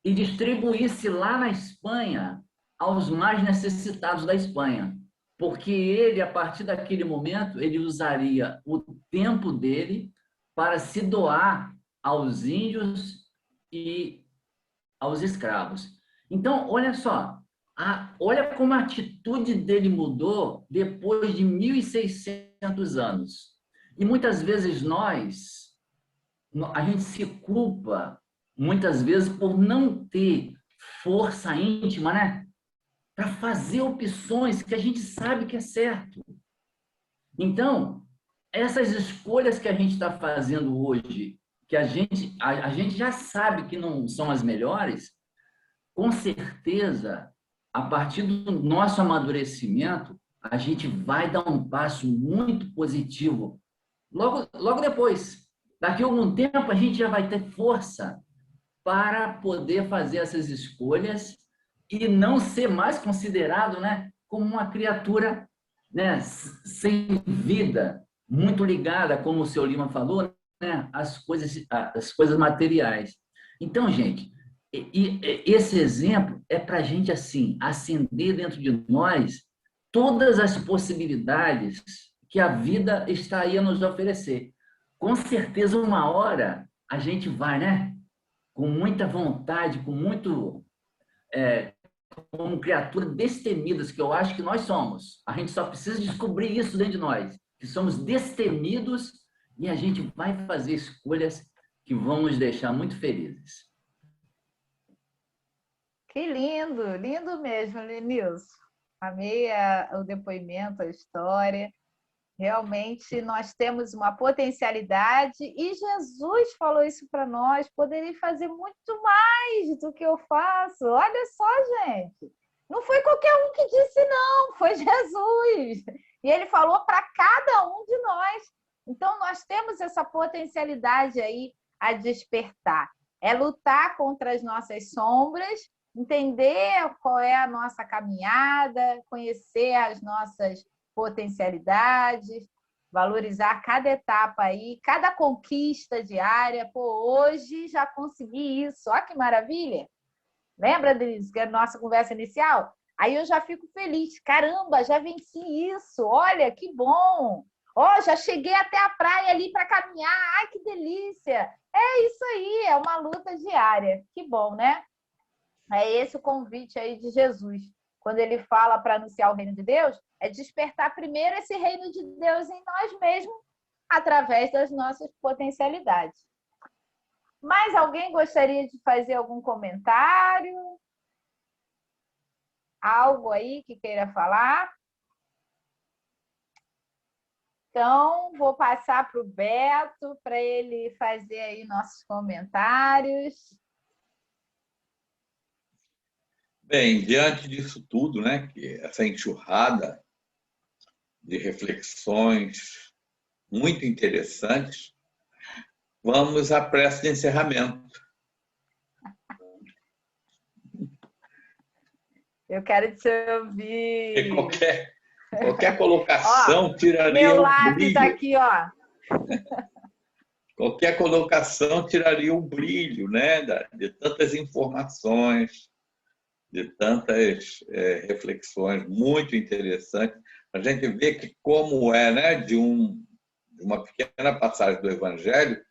e distribuísse lá na Espanha aos mais necessitados da Espanha. Porque ele, a partir daquele momento, ele usaria o tempo dele para se doar aos índios e aos escravos. Então, olha só, olha como a atitude dele mudou depois de 1.600 anos. E muitas vezes a gente se culpa, muitas vezes, por não ter força íntima, né? Para fazer opções que a gente sabe que é certo. Então, essas escolhas que a gente está fazendo hoje, que a gente já sabe que não são as melhores, com certeza, a partir do nosso amadurecimento, a gente vai dar um passo muito positivo. Logo depois, daqui a algum tempo, a gente já vai ter força para poder fazer essas escolhas e não ser mais considerado, né, como uma criatura, né, sem vida, muito ligada, como o seu Lima falou, né, às coisas materiais. Então, gente, esse exemplo é para a gente, assim, acender dentro de nós todas as possibilidades que a vida está aí a nos oferecer. Com certeza, uma hora, a gente vai, né, com muita vontade, com muito... como criaturas destemidas, que eu acho que nós somos. A gente só precisa descobrir isso dentro de nós, que somos destemidos e a gente vai fazer escolhas que vão nos deixar muito felizes. Que lindo, lindo mesmo, Lenilson. Amei o depoimento, a história. Realmente, nós temos uma potencialidade e Jesus falou isso para nós, poderia fazer muito mais do que eu faço. Olha só, gente. Não foi qualquer um que disse, não, foi Jesus. E ele falou para cada um de nós. Então, nós temos essa potencialidade aí a despertar. É lutar contra as nossas sombras, entender qual é a nossa caminhada, conhecer as nossas potencialidades, valorizar cada etapa aí, cada conquista diária. Pô, hoje já consegui isso, olha que maravilha! Lembra, Denise, que é a nossa conversa inicial? Aí eu já fico feliz, caramba, já venci isso, olha, que bom! Ó, já cheguei até a praia ali para caminhar, ai, que delícia! É isso aí, é uma luta diária, que bom, né? É esse o convite aí de Jesus. Quando ele fala para anunciar o reino de Deus, é despertar primeiro esse reino de Deus em nós mesmos, através das nossas potencialidades. Mais alguém gostaria de fazer algum comentário? Algo aí que queira falar? Então, vou passar para o Beto, para ele fazer aí nossos comentários. Bem, diante disso tudo, né, que essa enxurrada de reflexões muito interessantes, vamos à prece de encerramento. Eu quero te E ouvir. qualquer colocação tiraria Meu o lápis brilho. aqui, ó. Qualquer colocação tiraria o brilho, né, de tantas informações, de tantas reflexões muito interessantes. A gente vê que como é, né, de uma pequena passagem do Evangelho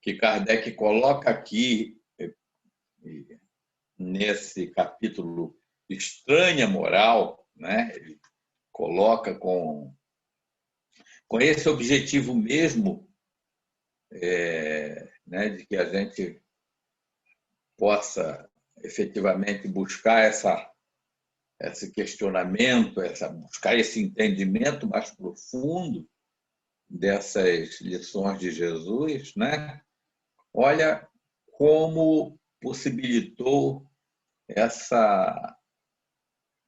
que Kardec coloca aqui nesse capítulo Estranha Moral, né? Ele coloca com esse objetivo mesmo, né, de que a gente possa efetivamente buscar esse questionamento, buscar esse entendimento mais profundo dessas lições de Jesus, né? Olha como possibilitou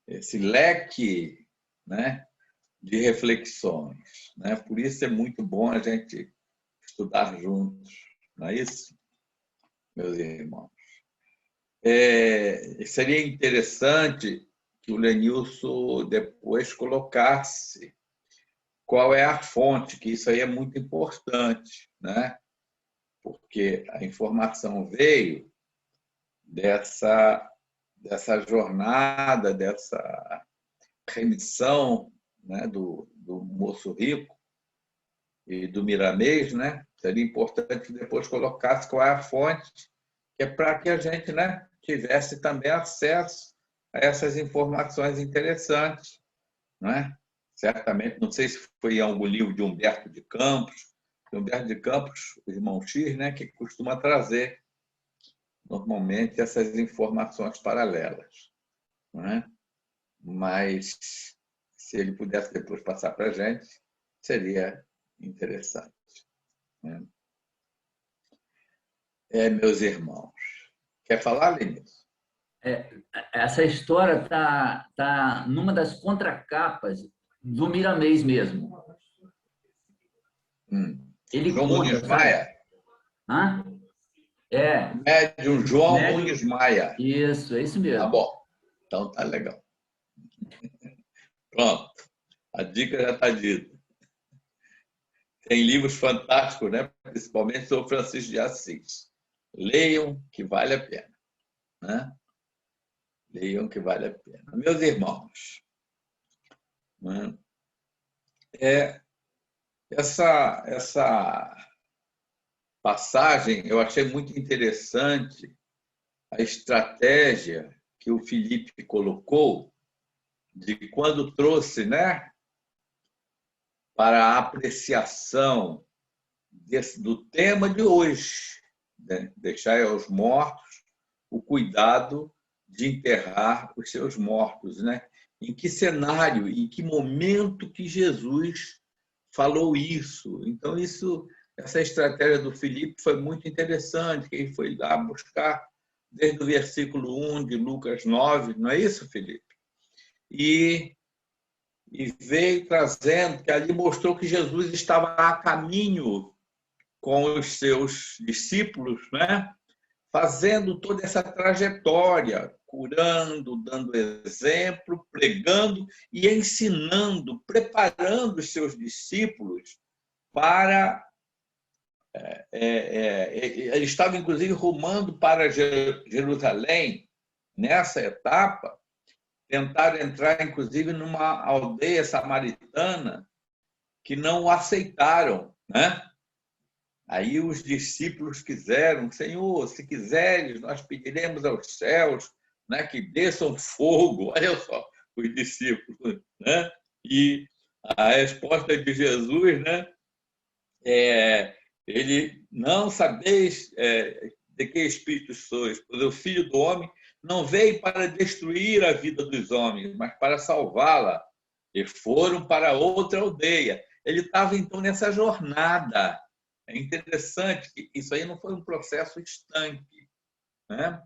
esse leque, né, de reflexões, né? Por isso é muito bom a gente estudar juntos, não é isso, meus irmãos? Seria interessante que o Lenilson depois colocasse qual é a fonte, que isso aí é muito importante, né? Porque a informação veio dessa jornada, dessa remissão, né, do Moço Rico e do Miramês, né? Seria importante que depois colocasse qual é a fonte, que é para que a gente, né, tivesse também acesso a essas informações interessantes, não é? Certamente, não sei se foi em algum livro de Humberto de Campos, o irmão X, né, que costuma trazer normalmente essas informações paralelas, não é? Mas se ele pudesse depois passar para a gente, seria interessante, né? Meus irmãos. Quer falar, Lenilson? Essa história tá numa das contracapas do Miramês mesmo. Ele João conta, Muniz Maia? Hã? Médium João Muniz Maia. Isso, é isso mesmo. Tá bom. Então tá legal. Pronto. A dica já está dita. Tem livros fantásticos, né? Principalmente sobre Francisco de Assis. Leiam, que vale a pena, né? Leiam, que vale a pena. Meus irmãos, né? Essa passagem eu achei muito interessante, a estratégia que o Felipe colocou de quando trouxe, né, para a apreciação do tema de hoje, né? Deixar aos mortos o cuidado de enterrar os seus mortos, né? Em que cenário, em que momento que Jesus falou isso? Então, essa estratégia do Felipe foi muito interessante, que ele foi lá buscar desde o versículo 1 de Lucas 9, não é isso, Felipe? E veio trazendo, que ali mostrou que Jesus estava a caminho com os seus discípulos, né? Fazendo toda essa trajetória, curando, dando exemplo, pregando e ensinando, preparando os seus discípulos para... ele estava, inclusive, rumando para Jerusalém, nessa etapa, tentaram entrar, inclusive, numa aldeia samaritana que não o aceitaram, né? Aí os discípulos quiseram, Senhor, se quiseres, nós pediremos aos céus, né, que desçam fogo. Olha só, os discípulos, né? E a resposta de Jesus, né, ele: não sabeis de que espírito sois, pois o Filho do Homem não veio para destruir a vida dos homens, mas para salvá-la. E foram para outra aldeia. Ele estava, então, nessa jornada. É interessante que isso aí não foi um processo estanque, né?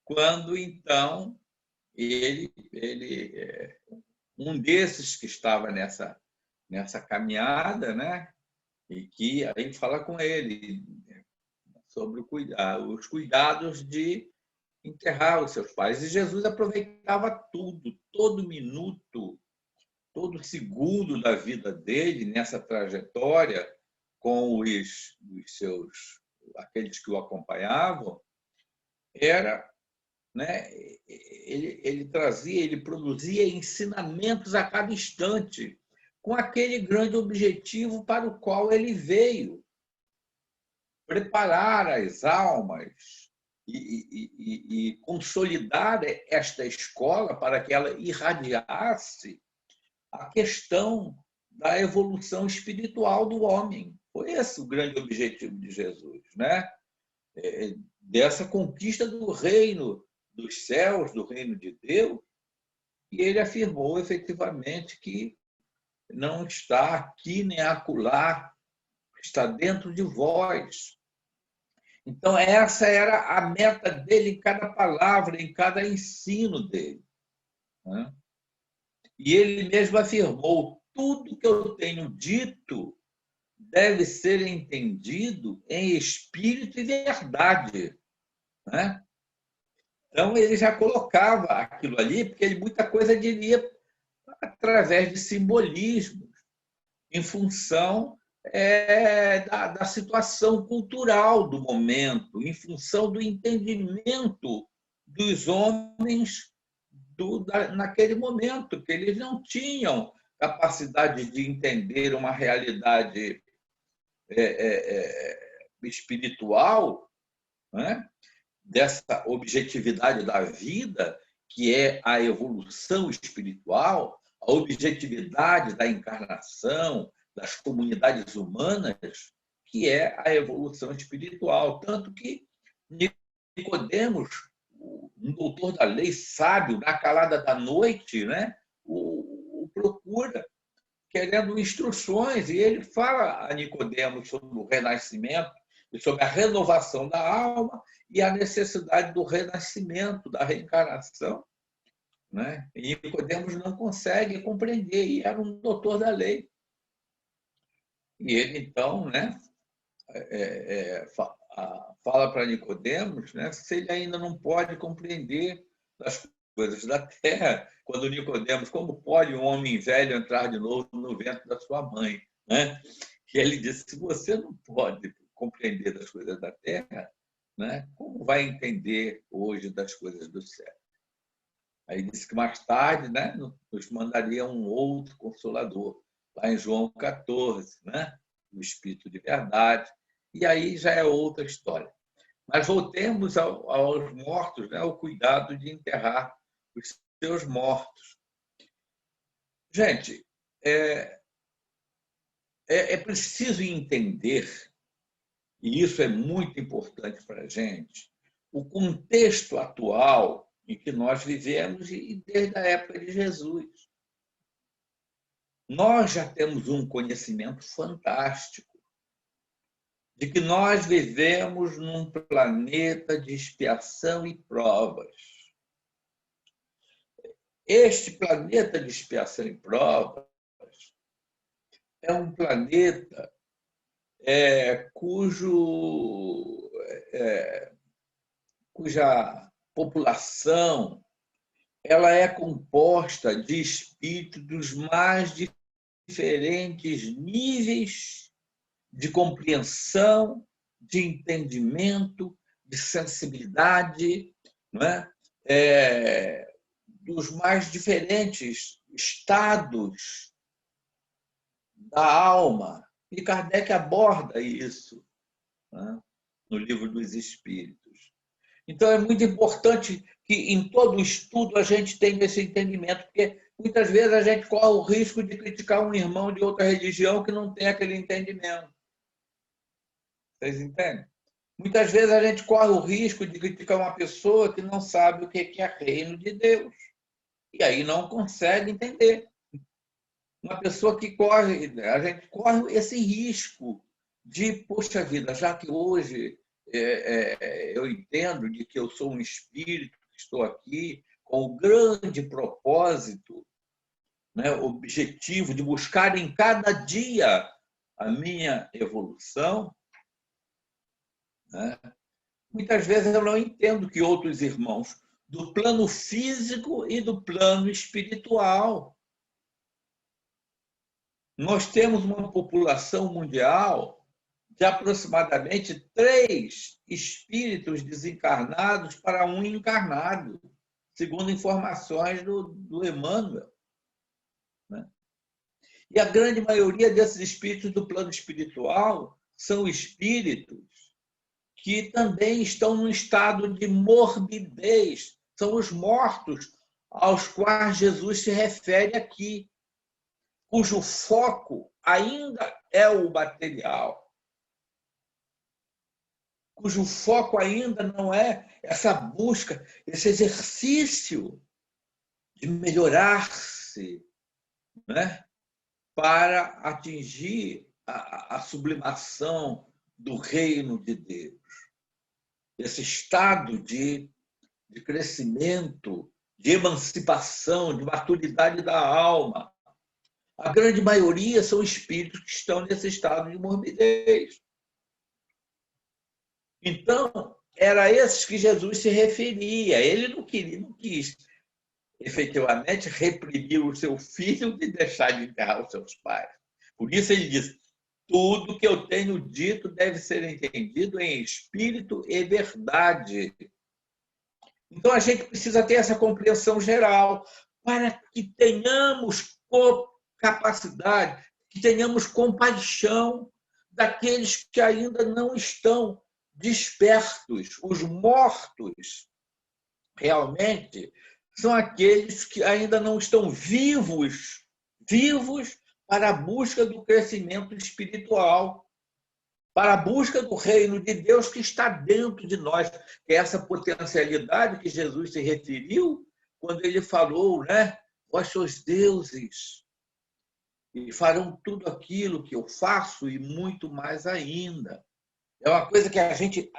Quando, então, um desses que estava nessa caminhada, né? E que aí fala com ele sobre os cuidados de enterrar os seus pais. E Jesus aproveitava tudo, todo minuto, todo segundo da vida dele nessa trajetória com aqueles que o acompanhavam, era, né, ele trazia, ele produzia ensinamentos a cada instante, com aquele grande objetivo para o qual ele veio: preparar as almas e consolidar esta escola para que ela irradiasse a questão da evolução espiritual do homem. Foi esse o grande objetivo de Jesus, né? Dessa conquista do reino dos céus, do reino de Deus, e ele afirmou efetivamente que não está aqui nem acolá, está dentro de vós. Então, essa era a meta dele em cada palavra, em cada ensino dele, né? E ele mesmo afirmou: tudo que eu tenho dito deve ser entendido em espírito e verdade, né? Então, ele já colocava aquilo ali, porque ele muita coisa diria através de simbolismos, em função da situação cultural do momento, em função do entendimento dos homens naquele momento, que eles não tinham capacidade de entender uma realidade espiritual, né? Dessa objetividade da vida, que é a evolução espiritual, a objetividade da encarnação, das comunidades humanas, que é a evolução espiritual. Tanto que Nicodemos, um doutor da lei sábio, na calada da noite, né, o procura, querendo instruções, e ele fala a Nicodemos sobre o renascimento, e sobre a renovação da alma e a necessidade do renascimento, da reencarnação, né? E Nicodemos não consegue compreender, e era um doutor da lei. E ele, então, né, fala para Nicodemos, né, se ele ainda não pode compreender as coisas da terra, quando Nicodemos: como pode um homem velho entrar de novo no ventre da sua mãe, né? E ele disse: se você não pode compreender das coisas da terra, né, como vai entender hoje das coisas do céu? Aí disse que mais tarde, né, nos mandaria um outro Consolador, lá em João 14, né, o Espírito de Verdade, e aí já é outra história. Mas voltemos aos mortos, né, ao cuidado de enterrar os seus mortos. Gente, é preciso entender, e isso é muito importante para a gente, o contexto atual em que nós vivemos e desde a época de Jesus. Nós já temos um conhecimento fantástico de que nós vivemos num planeta de expiação e provas. Este planeta de expiação e provas é um planeta cuja população ela é composta de espíritos dos mais diferentes níveis de compreensão, de entendimento, de sensibilidade, não é? Dos mais diferentes estados da alma. E Kardec aborda isso, né, no Livro dos Espíritos. Então, é muito importante que, em todo o estudo, a gente tenha esse entendimento, porque muitas vezes a gente corre o risco de criticar um irmão de outra religião que não tem aquele entendimento. Vocês entendem? Muitas vezes a gente corre o risco de criticar uma pessoa que não sabe o que é reino de Deus. E aí não consegue entender. Uma pessoa que a gente corre esse risco de, poxa vida, já que hoje eu entendo de que eu sou um espírito que estou aqui com o grande propósito, né, objetivo de buscar em cada dia a minha evolução, né, muitas vezes eu não entendo que outros irmãos do plano físico e do plano espiritual. Nós temos uma população mundial de aproximadamente 3 espíritos desencarnados para um encarnado, segundo informações do Emmanuel. Né? E a grande maioria desses espíritos do plano espiritual são espíritos que também estão num estado de morbidez. São os mortos aos quais Jesus se refere aqui, cujo foco ainda é o material, cujo foco ainda não é essa busca, esse exercício de melhorar-se, né, para atingir a sublimação do reino de Deus. Esse estado de crescimento, de emancipação, de maturidade da alma. A grande maioria são espíritos que estão nesse estado de morbidez. Então, era a esses que Jesus se referia. Ele não quis efetivamente reprimir o seu filho de deixar de enterrar os seus pais. Por isso ele diz: tudo que eu tenho dito deve ser entendido em espírito e verdade. Então, a gente precisa ter essa compreensão geral para que tenhamos capacidade, que tenhamos compaixão daqueles que ainda não estão despertos. Os mortos, realmente, são aqueles que ainda não estão vivos para a busca do crescimento espiritual, para a busca do reino de Deus que está dentro de nós, que é essa potencialidade que Jesus se referiu quando ele falou, né? Vós sois deuses e farão tudo aquilo que eu faço e muito mais ainda. É uma coisa que a gente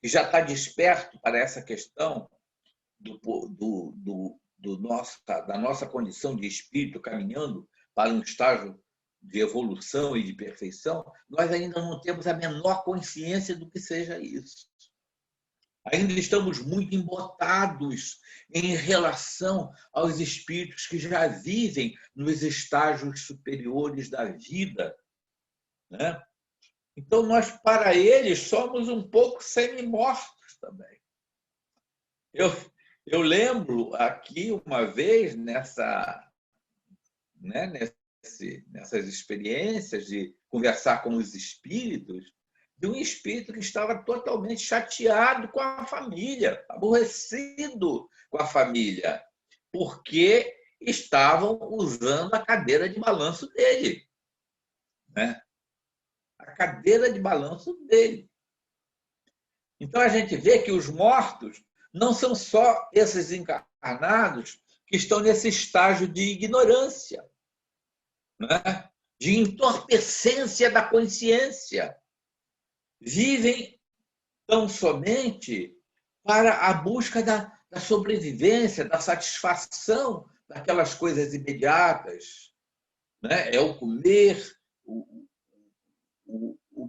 que já está desperto para essa questão da nossa condição de espírito caminhando para um estágio de evolução e de perfeição, nós ainda não temos a menor consciência do que seja isso. Ainda estamos muito embotados em relação aos espíritos que já vivem nos estágios superiores da vida, né? Então, nós, para eles, somos um pouco semi-mortos também. Eu lembro aqui uma vez, nessas experiências de conversar com os espíritos, de um espírito que estava totalmente chateado com a família, aborrecido com a família, porque estavam usando a cadeira de balanço dele, né? A cadeira de balanço dele. Então, a gente vê que os mortos não são só esses encarnados que estão nesse estágio de ignorância, né? De entorpecência da consciência. Vivem tão somente para a busca da sobrevivência, da satisfação daquelas coisas imediatas, né? É o comer, o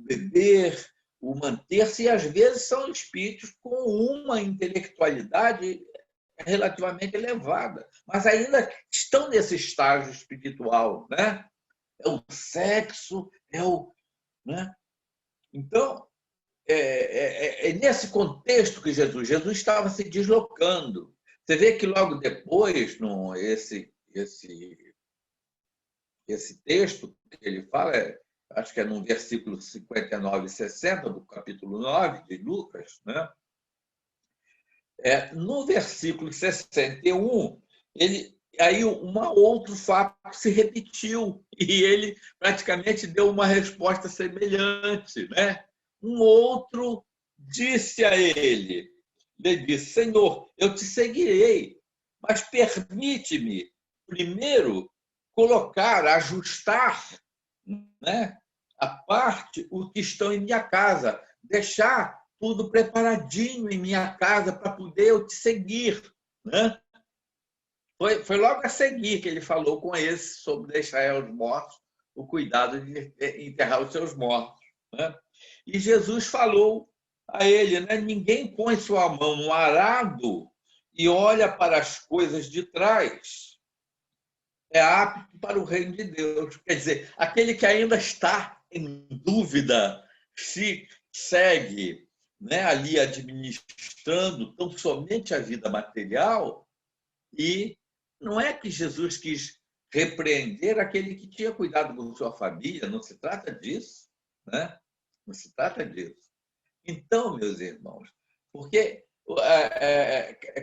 beber, o manter-se, e às vezes são espíritos com uma intelectualidade relativamente elevada, mas ainda estão nesse estágio espiritual, né? É o sexo, né? Então, é nesse contexto que Jesus estava se deslocando. Você vê que logo depois, esse texto que ele fala, acho que é no versículo 59 e 60 do capítulo 9 de Lucas, né? No versículo 61, aí outro fato se repetiu e ele praticamente deu uma resposta semelhante, né? Um outro disse a ele disse: Senhor, eu te seguirei, mas permite-me primeiro ajustar, né, a parte o que estão em minha casa, deixar tudo preparadinho em minha casa para poder eu te seguir, né? Foi logo a seguir que ele falou com esse sobre deixar aos mortos o cuidado de enterrar os seus mortos, né? E Jesus falou a ele, né? Ninguém põe sua mão no arado e olha para as coisas de trás. É apto para o reino de Deus. Quer dizer, aquele que ainda está em dúvida se segue, né, ali administrando tão somente a vida material, e não é que Jesus quis repreender aquele que tinha cuidado com sua família, não se trata disso, né? Não se trata disso. Então, meus irmãos, porque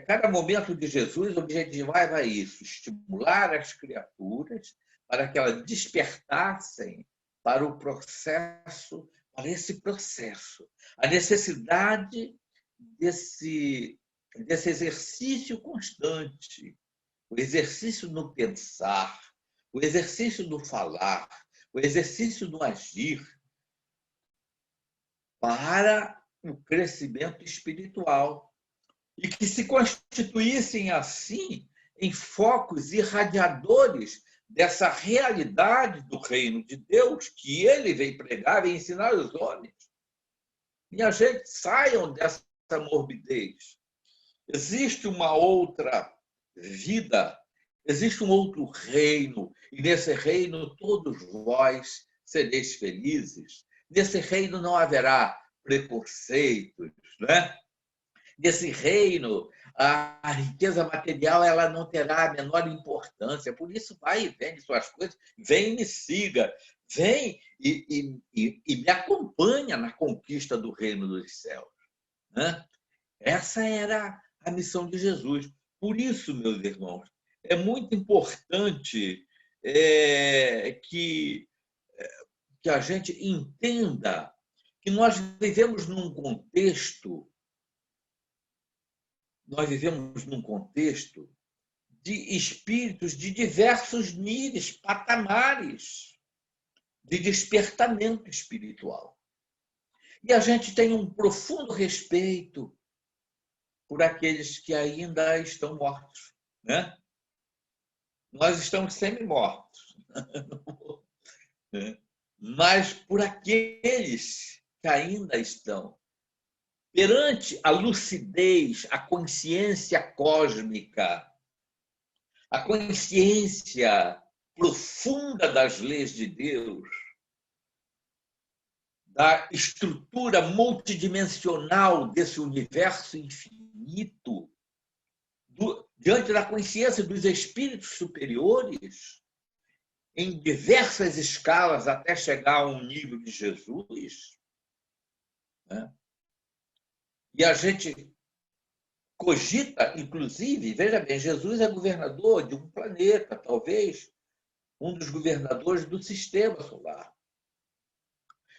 cada momento de Jesus objetivava isso, estimular as criaturas para que elas despertassem para o processo, para esse processo, a necessidade desse exercício constante, o exercício no pensar, o exercício no falar, o exercício no agir, para o crescimento espiritual, e que se constituíssem assim em focos irradiadores dessa realidade do reino de Deus que ele veio pregar e ensinar aos homens. Minha gente, saiam dessa morbidez. Existe uma outra vida, existe um outro reino, e nesse reino todos vós sereis felizes. Nesse reino não haverá preconceitos, né? Nesse reino, a riqueza material ela não terá a menor importância. Por isso, vai e vende suas coisas, vem e me siga, vem e me acompanha na conquista do reino dos céus, né? Essa era a missão de Jesus. Por isso, meus irmãos, é muito importante que a gente entenda que nós vivemos num contexto de espíritos de diversos níveis, patamares de despertamento espiritual. E a gente tem um profundo respeito por aqueles que ainda estão mortos, né? Nós estamos semi-mortos, mas por aqueles que ainda estão perante a lucidez, a consciência cósmica, a consciência profunda das leis de Deus, da estrutura multidimensional desse universo infinito, diante da consciência dos espíritos superiores, em diversas escalas até chegar a um nível de Jesus, né? E a gente cogita, inclusive, veja bem, Jesus é governador de um planeta, talvez um dos governadores do sistema solar.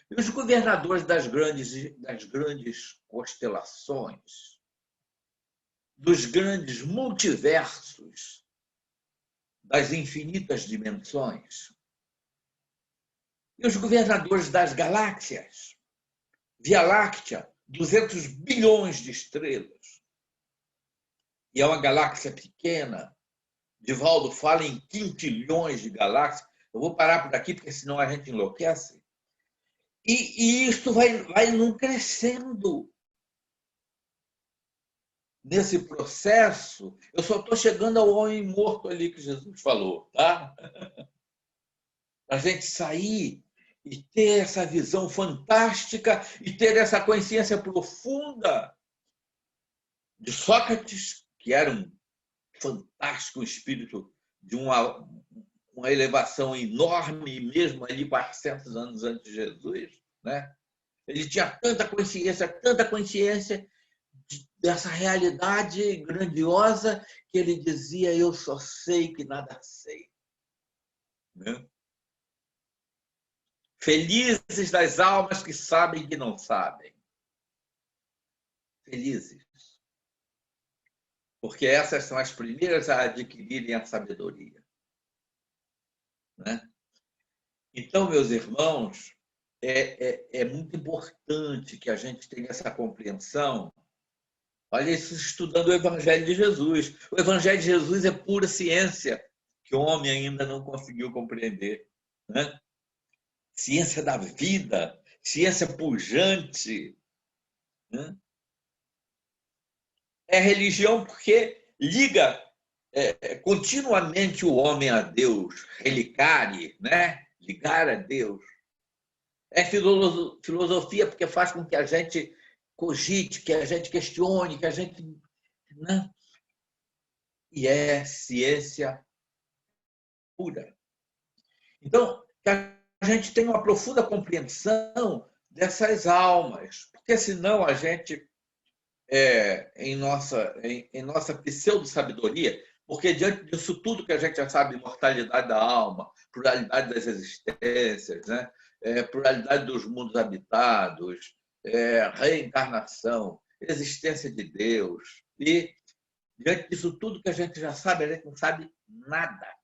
E os governadores das grandes constelações, dos grandes multiversos, das infinitas dimensões, e os governadores das galáxias, Via Láctea, 200 bilhões de estrelas. E é uma galáxia pequena. Divaldo fala em quintilhões de galáxias. Eu vou parar por aqui, porque senão a gente enlouquece. E isso vai não crescendo. Nesse processo, eu só estou chegando ao homem morto ali que Jesus falou, tá? A gente sair e ter essa visão fantástica e ter essa consciência profunda de Sócrates, que era um fantástico espírito de uma elevação enorme, mesmo ali 400 anos antes de Jesus, né? Ele tinha tanta consciência dessa realidade grandiosa que ele dizia: eu só sei que nada sei, né? Felizes das almas que sabem que não sabem. Felizes. Porque essas são as primeiras a adquirirem a sabedoria, né? Então, meus irmãos, é muito importante que a gente tenha essa compreensão. Olha isso, estudando o Evangelho de Jesus. O Evangelho de Jesus é pura ciência que o homem ainda não conseguiu compreender, né? Ciência da vida, ciência pujante, né? É religião porque liga continuamente o homem a Deus, relicare, né? Ligar a Deus. É filosofia porque faz com que a gente cogite, que a gente questione, que a gente... Né? E é ciência pura. Então, que a gente tenha uma profunda compreensão dessas almas, porque senão a gente, em nossa pseudo-sabedoria, porque diante disso tudo que a gente já sabe, imortalidade da alma, pluralidade das existências, né? Pluralidade dos mundos habitados, reencarnação, existência de Deus, e diante disso tudo que a gente já sabe, a gente não sabe nada.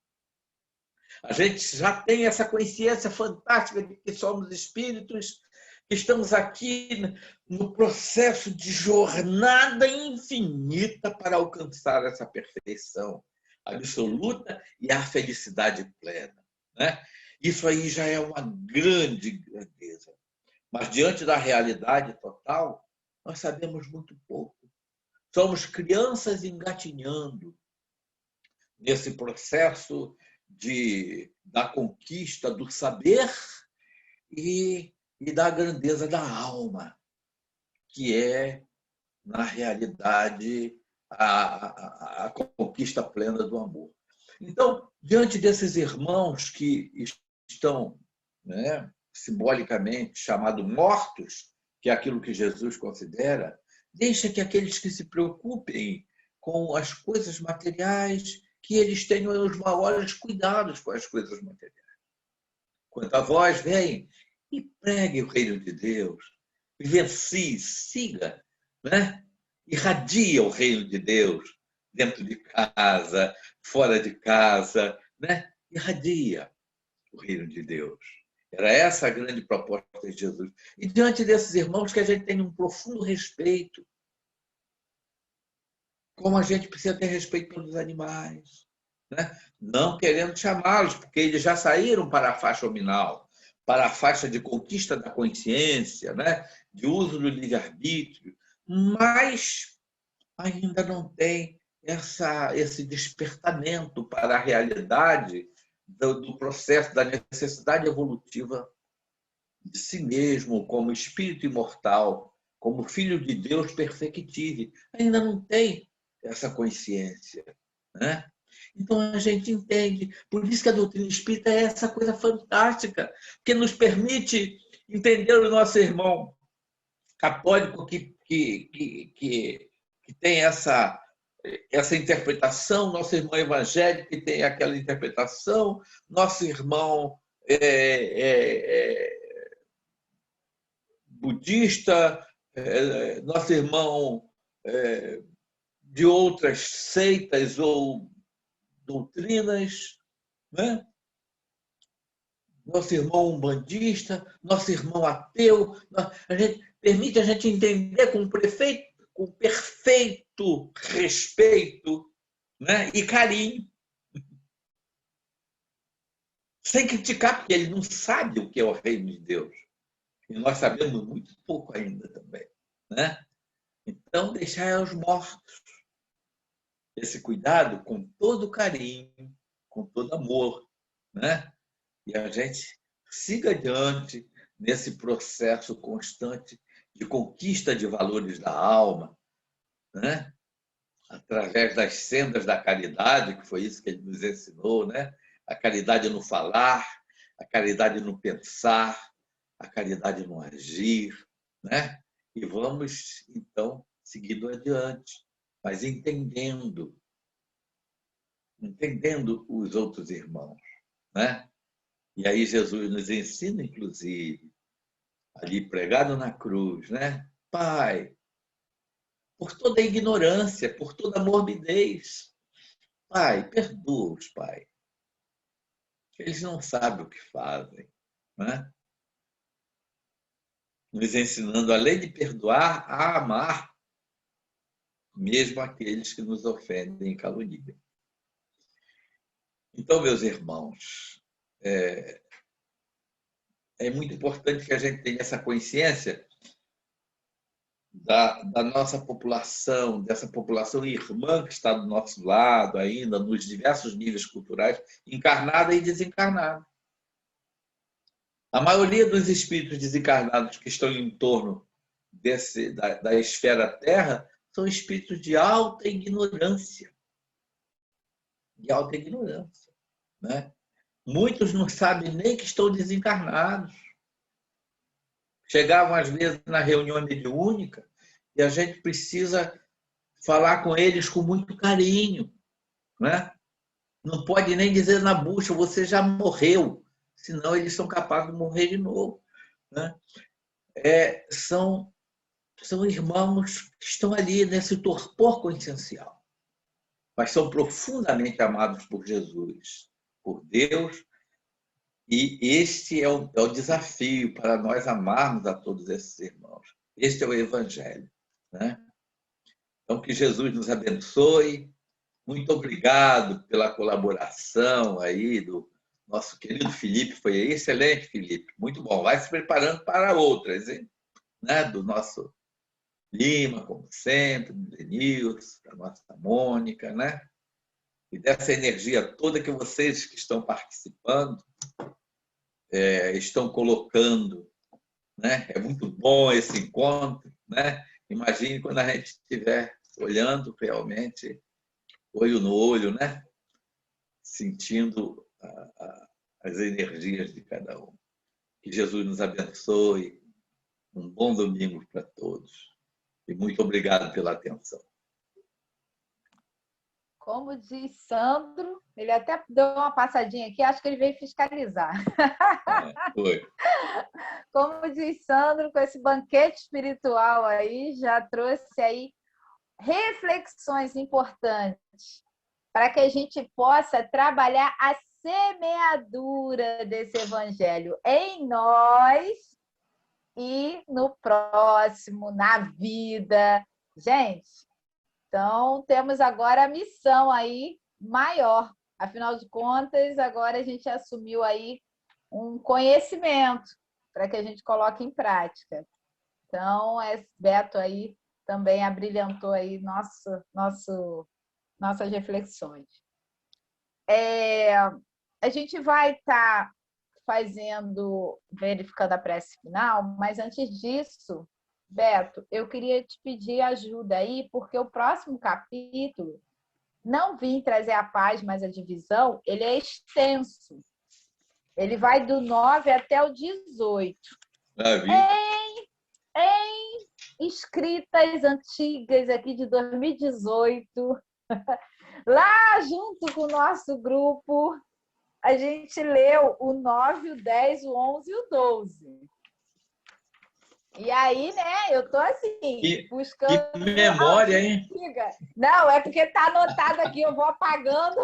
A gente já tem essa consciência fantástica de que somos espíritos, que estamos aqui no processo de jornada infinita para alcançar essa perfeição absoluta e a felicidade plena, né? Isso aí já é uma grande grandeza. Mas diante da realidade total, nós sabemos muito pouco. Somos crianças engatinhando nesse processo da conquista do saber e da grandeza da alma, que é, na realidade, a conquista plena do amor. Então, diante desses irmãos que estão, né, simbolicamente chamados mortos, que é aquilo que Jesus considera, deixa que aqueles que se preocupem com as coisas materiais, que eles tenham os maiores cuidados com as coisas materiais. Quanto a vós, vem e pregue o reino de Deus, vivencie, siga, né? Irradia o reino de Deus dentro de casa, fora de casa, né? Irradia o reino de Deus. Era essa a grande proposta de Jesus. E diante desses irmãos que a gente tem um profundo respeito, como a gente precisa ter respeito pelos animais, né? Não querendo chamá-los, porque eles já saíram para a faixa nominal, para a faixa de conquista da consciência, né? De uso do livre-arbítrio, mas ainda não tem esse despertamento para a realidade do processo da necessidade evolutiva de si mesmo como espírito imortal, como filho de Deus perfectível. Ainda não tem essa consciência, né? Então a gente entende. Por isso que a doutrina espírita é essa coisa fantástica, que nos permite entender o nosso irmão católico que tem essa interpretação, nosso irmão evangélico que tem aquela interpretação, nosso irmão budista, nosso irmão de outras seitas ou doutrinas, né? Nosso irmão umbandista, nosso irmão ateu. Permite a gente entender com perfeito respeito, né? E carinho. Sem criticar, porque ele não sabe o que é o reino de Deus. E nós sabemos muito pouco ainda também, né? Então, deixar aos mortos esse cuidado com todo carinho, com todo amor, né? E a gente siga adiante nesse processo constante de conquista de valores da alma, né? Através das sendas da caridade, que foi isso que ele nos ensinou, né? A caridade no falar, a caridade no pensar, a caridade no agir, né? E vamos, então, seguindo adiante, mas entendendo os outros irmãos, né? E aí Jesus nos ensina, inclusive, ali pregado na cruz, né? Pai, por toda a ignorância, por toda a morbidez, Pai, perdoa-os, Pai. Eles não sabem o que fazem, né? Nos ensinando, além de perdoar, a amar mesmo aqueles que nos ofendem e caluniam. Então, meus irmãos, é muito importante que a gente tenha essa consciência da nossa população, dessa população irmã que está do nosso lado ainda, nos diversos níveis culturais, encarnada e desencarnada. A maioria dos espíritos desencarnados que estão em torno da esfera Terra são espíritos de alta ignorância. De alta ignorância, né? Muitos não sabem nem que estão desencarnados. Chegavam, às vezes, na reunião mediúnica e a gente precisa falar com eles com muito carinho, né? Não pode nem dizer na bucha, você já morreu, senão eles são capazes de morrer de novo, né? São irmãos que estão ali nesse torpor consciencial, mas são profundamente amados por Jesus, por Deus, e este é o desafio para nós amarmos a todos esses irmãos. Este é o Evangelho, né? Então, que Jesus nos abençoe. Muito obrigado pela colaboração aí do nosso querido Felipe. Foi excelente, Felipe. Muito bom. Vai se preparando para outras, hein? Né? Do nosso Lima, como sempre, do Denilson, da nossa Mônica, né? E dessa energia toda que vocês que estão participando estão colocando, né? É muito bom esse encontro, né? Imagine quando a gente estiver olhando realmente, olho no olho, né? Sentindo as energias de cada um. Que Jesus nos abençoe. Um bom domingo para todos. E muito obrigado pela atenção. Como diz Sandro, ele até deu uma passadinha aqui, acho que ele veio fiscalizar. Foi. Como diz Sandro, com esse banquete espiritual aí, já trouxe aí reflexões importantes para que a gente possa trabalhar a semeadura desse evangelho em nós e no próximo, na vida. Gente, então temos agora a missão aí maior. Afinal de contas, agora a gente assumiu aí um conhecimento para que a gente coloque em prática. Então, Beto aí também abrilhantou aí nossas reflexões. A gente vai estar verificando a prece final, mas antes disso, Beto, eu queria te pedir ajuda aí, porque o próximo capítulo, não vim trazer a paz, mas a divisão, ele é extenso. Ele vai do 9 até o 18. Em escritas antigas aqui de 2018, lá junto com o nosso grupo, a gente leu o 9, o 10, o 11 e o 12. E aí, né, eu tô assim, buscando... Que memória, hein? Não, é porque tá anotado aqui, eu vou apagando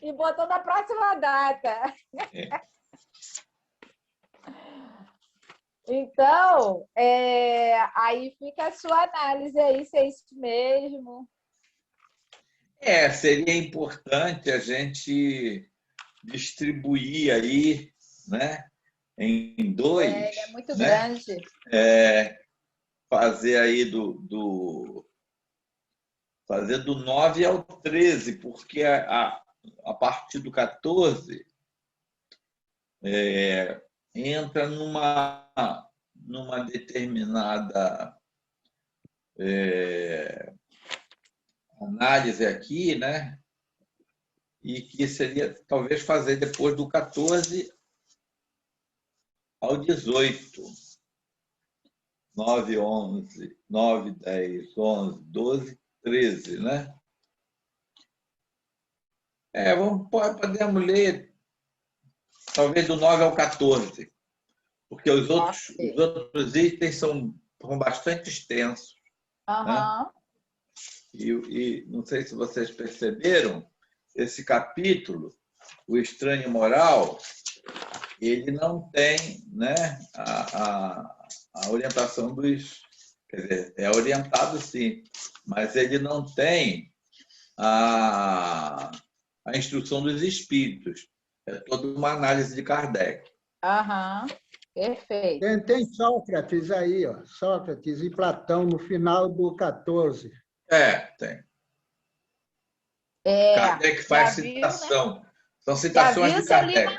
e botando a próxima data. Então, aí fica a sua análise aí, se é isso mesmo. Seria importante a gente distribuir aí, né, em dois. Ele é muito, né, grande. Fazer aí fazer do 9 ao 13, porque a partir do 14 entra numa determinada análise aqui, né? E que seria talvez fazer depois do 14 ao 18. 9, 11, 9, 10, 11, 12, 13, né? Podemos ler talvez do 9 ao 14, porque os outros itens são bastante extensos. Né? E não sei se vocês perceberam, esse capítulo, o estranho moral, ele não tem, né, a orientação dos... Quer dizer, é orientado sim, mas ele não tem a instrução dos espíritos. É toda uma análise de Kardec. Perfeito. Tem Sócrates aí, ó, Sócrates e Platão no final do 14. Tem. Já Kardec faz viu, né? citação. São Já citações viu, de Kardec.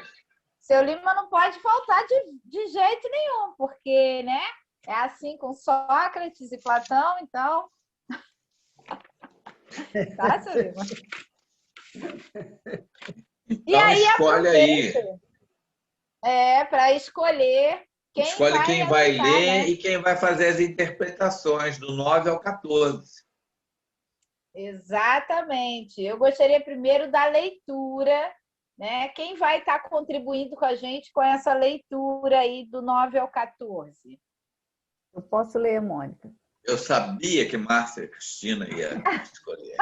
seu Lima não pode faltar de jeito nenhum, porque, né? É assim com Sócrates e Platão, então. Tá, seu Lima? Então, aí escolhe aí. Para escolher quem Escolhe vai quem vai anotar, ler né? e quem vai fazer as interpretações, do 9 ao 14. Exatamente. Eu gostaria primeiro da leitura, né? Quem vai estar contribuindo com a gente com essa leitura aí do 9 ao 14? Eu posso ler, Mônica. Eu sabia que Márcia Cristina ia escolher.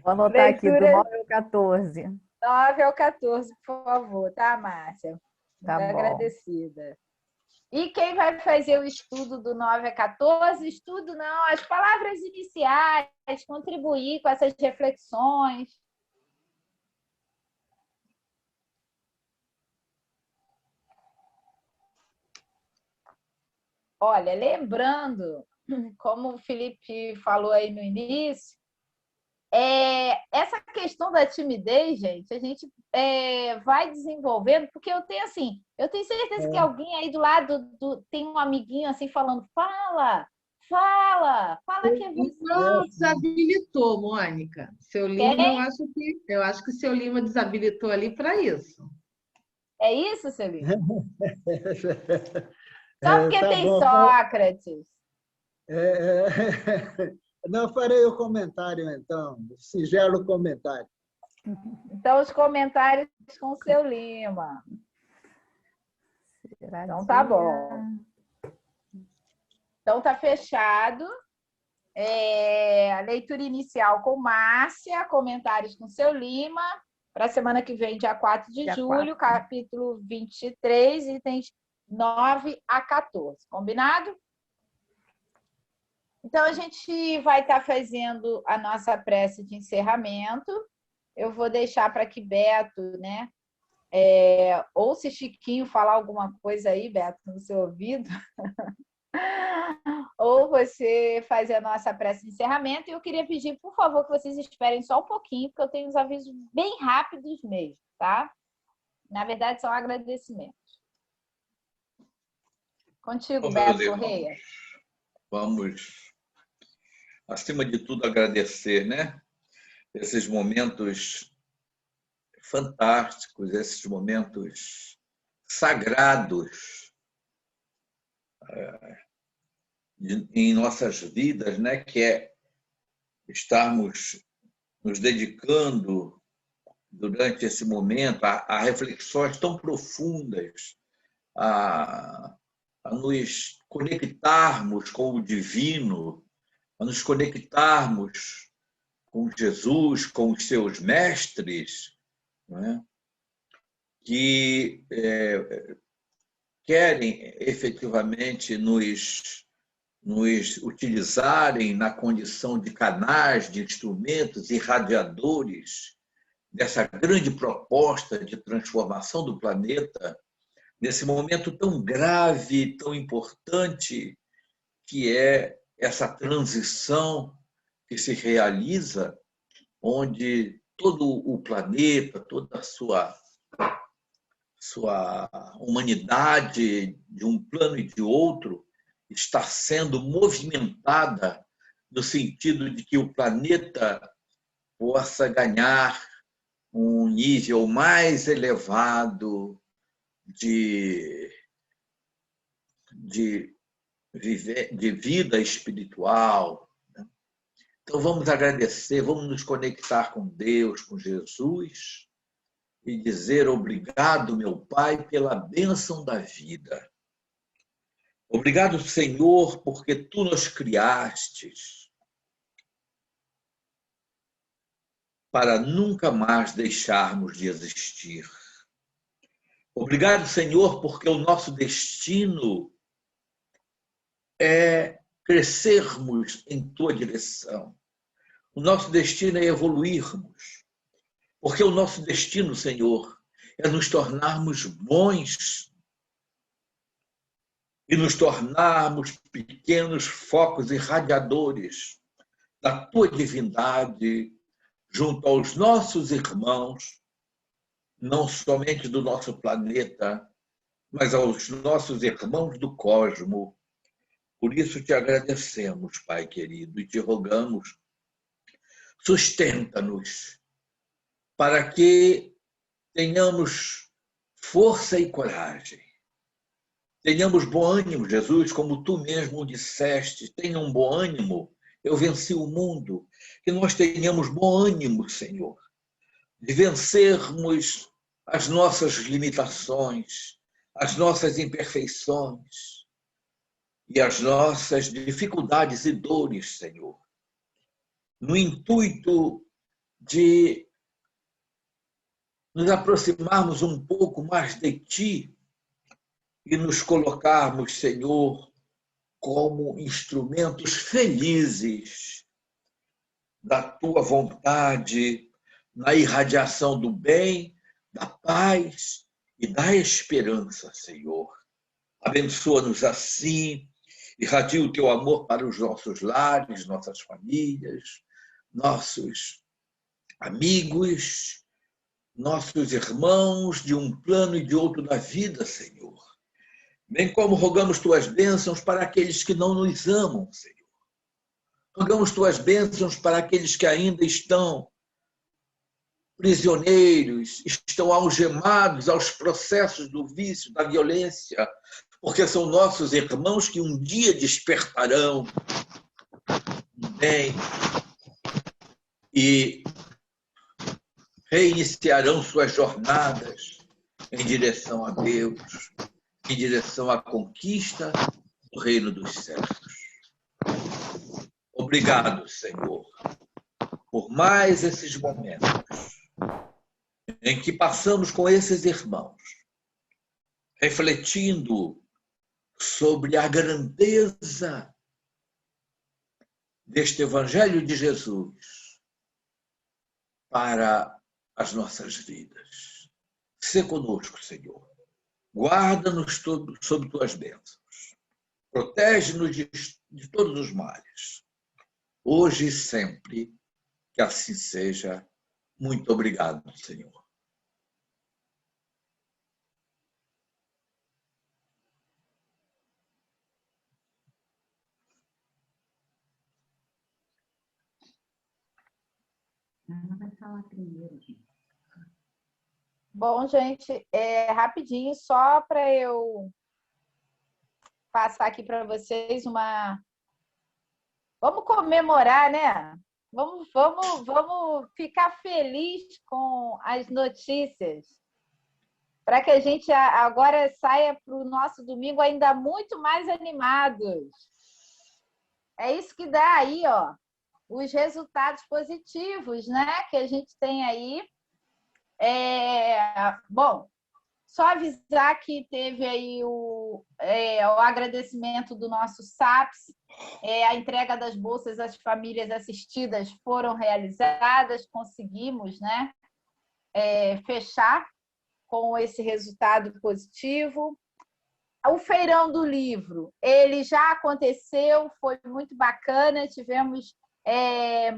Vou anotar aqui, do Leitura- 9 ao 14. 9 ao 14, por favor, tá, Márcia? Tá Muito bom. agradecida. E quem vai fazer o estudo do 9 a 14? Estudo não, as palavras iniciais, contribuir com essas reflexões. Olha, lembrando, como o Felipe falou aí no início, essa questão da timidez, gente, a gente vai desenvolvendo, porque eu tenho certeza que alguém aí do lado tem um amiguinho assim falando, fala que é você. Não desabilitou, Mônica. Seu Lima, eu acho que o seu Lima desabilitou ali para isso. É isso, seu Lima? Só porque tá tem bom. Sócrates. Não, farei o comentário, então, singelo comentário. Então, os comentários com o seu Lima. Então, tá bom. Então, tá fechado. A leitura inicial com Márcia, comentários com o seu Lima, para a semana que vem, dia 4 de julho, capítulo 23, itens 9 a 14. Combinado? Então, a gente vai estar fazendo a nossa prece de encerramento. Eu vou deixar para que Beto, né? Ou se Chiquinho falar alguma coisa aí, Beto, no seu ouvido, ou você fazer a nossa prece de encerramento. E eu queria pedir, por favor, que vocês esperem só um pouquinho, porque eu tenho uns avisos bem rápidos mesmo, tá? Na verdade, são agradecimentos. Contigo, Beto Correia. Vamos, acima de tudo, agradecer, né? Esses momentos fantásticos, esses momentos sagrados em nossas vidas, né? Que é estarmos nos dedicando durante esse momento a reflexões tão profundas, a nos conectarmos com o divino, a nos conectarmos com Jesus, com os seus mestres, né? Que querem efetivamente nos utilizarem na condição de canais, de instrumentos irradiadores dessa grande proposta de transformação do planeta, nesse momento tão grave, tão importante, que é essa transição que se realiza, onde todo o planeta, toda a sua humanidade, de um plano e de outro, está sendo movimentada no sentido de que o planeta possa ganhar um nível mais elevado de vida espiritual. Então, vamos agradecer, vamos nos conectar com Deus, com Jesus, e dizer obrigado, meu Pai, pela bênção da vida. Obrigado, Senhor, porque Tu nos criastes para nunca mais deixarmos de existir. Obrigado, Senhor, porque o nosso destino é crescermos em Tua direção. O nosso destino é evoluirmos. Porque o nosso destino, Senhor, é nos tornarmos bons e nos tornarmos pequenos focos irradiadores da tua divindade junto aos nossos irmãos, não somente do nosso planeta, mas aos nossos irmãos do cosmos. Por isso te agradecemos, Pai querido, e te rogamos, sustenta-nos para que tenhamos força e coragem. Tenhamos bom ânimo, Jesus, como tu mesmo disseste, tenha um bom ânimo, eu venci o mundo. Que nós tenhamos bom ânimo, Senhor, de vencermos as nossas limitações, as nossas imperfeições e as nossas dificuldades e dores, Senhor, no intuito de nos aproximarmos um pouco mais de Ti e nos colocarmos, Senhor, como instrumentos felizes da Tua vontade, na irradiação do bem, da paz e da esperança, Senhor. Abençoa-nos assim, irradia o Teu amor para os nossos lares, nossas famílias, nossos amigos, nossos irmãos de um plano e de outro da vida, Senhor. Bem como rogamos Tuas bênçãos para aqueles que não nos amam, Senhor. Rogamos Tuas bênçãos para aqueles que ainda estão prisioneiros, estão algemados aos processos do vício, da violência, porque são nossos irmãos que um dia despertarão bem e reiniciarão suas jornadas em direção a Deus, em direção à conquista do reino dos céus. Obrigado, Senhor, por mais esses momentos em que passamos com esses irmãos, refletindo sobre a grandeza deste Evangelho de Jesus para as nossas vidas. Sê conosco, Senhor. Guarda-nos sob Tuas bênçãos. Protege-nos de todos os males. Hoje e sempre, que assim seja. Muito obrigado, Senhor. Ela vai falar primeiro. Bom, gente, rapidinho, só para eu passar aqui para vocês uma... Vamos comemorar, né? Vamos ficar feliz com as notícias, para que a gente agora saia para o nosso domingo ainda muito mais animados. É isso que dá aí, ó, os resultados positivos, né? Que a gente tem aí. Bom, só avisar que teve aí o agradecimento do nosso SAPS, a entrega das bolsas às famílias assistidas foram realizadas, conseguimos, né, fechar com esse resultado positivo. O feirão do livro, ele já aconteceu, foi muito bacana, tivemos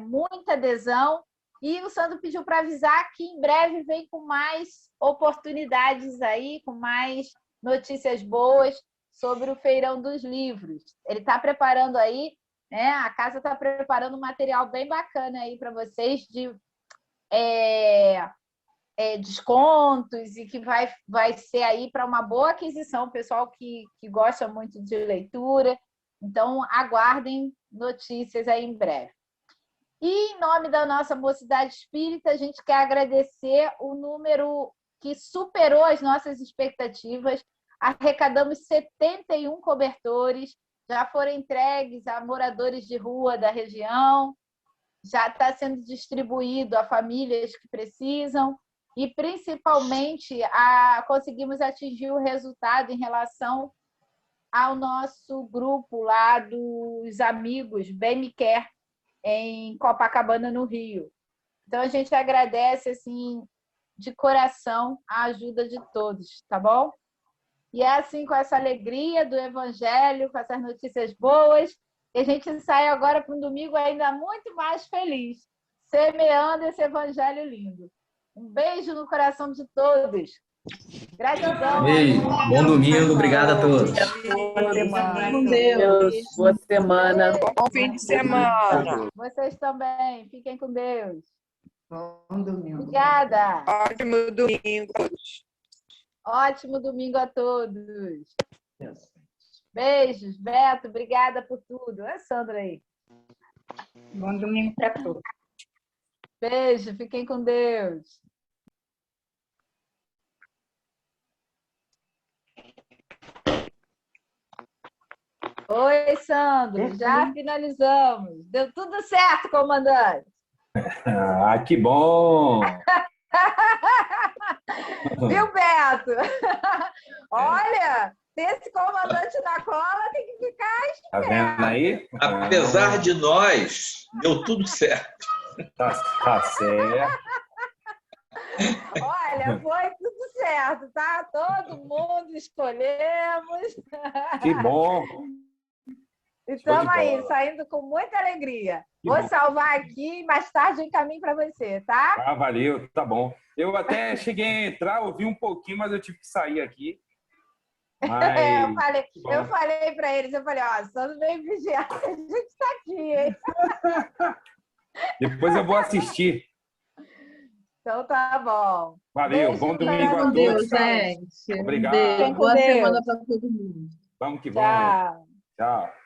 muita adesão. E o Sandro pediu para avisar que em breve vem com mais oportunidades aí, com mais notícias boas sobre o Feirão dos Livros. Ele está preparando aí, né? A casa está preparando um material bem bacana aí para vocês de descontos e que vai ser aí para uma boa aquisição, pessoal que gosta muito de leitura. Então, aguardem notícias aí em breve. E, em nome da nossa Mocidade Espírita, a gente quer agradecer o número que superou as nossas expectativas. Arrecadamos 71 cobertores, já foram entregues a moradores de rua da região, já está sendo distribuído a famílias que precisam e, principalmente, conseguimos atingir o resultado em relação ao nosso grupo lá dos amigos Bem Me Quer, em Copacabana, no Rio. Então, a gente agradece assim, de coração a ajuda de todos, tá bom? E é assim, com essa alegria do Evangelho, com essas notícias boas, que a gente sai agora para um domingo ainda muito mais feliz, semeando esse Evangelho lindo. Um beijo no coração de todos. Gratidão. Ei, bom domingo, obrigado a todos. Boa semana. Com Deus. Boa semana. Bom fim de semana. Vocês também. Fiquem com Deus. Bom domingo. Obrigada. Ótimo domingo. Ótimo domingo a todos. Beijos, Beto. Obrigada por tudo. É Sandra aí. Bom domingo para todos. Beijo. Fiquem com Deus. Oi, Sandro. Já finalizamos. Deu tudo certo, comandante. Ah, que bom! Viu, Beto? Olha, ter esse comandante na cola tem que ficar esperto. Tá vendo aí? Apesar de nós, deu tudo certo. Tá certo. Olha, foi tudo certo, tá? Todo mundo escolhemos. Que bom! E estamos aí, saindo com muita alegria. Vou salvar aqui e mais tarde eu encaminho para você, tá? Ah, valeu, tá bom. Eu até cheguei a entrar, ouvi um pouquinho, mas eu tive que sair aqui. Mas... eu falei para eles, eu falei, ó, Sandro veio vigiar, a gente está aqui, hein? Depois eu vou assistir. Então tá bom. Valeu, Beijo, bom domingo a todos. Deus, gente. Obrigado. Beijo. Boa semana para todo mundo. Vamos que vamos. Tchau. Tchau.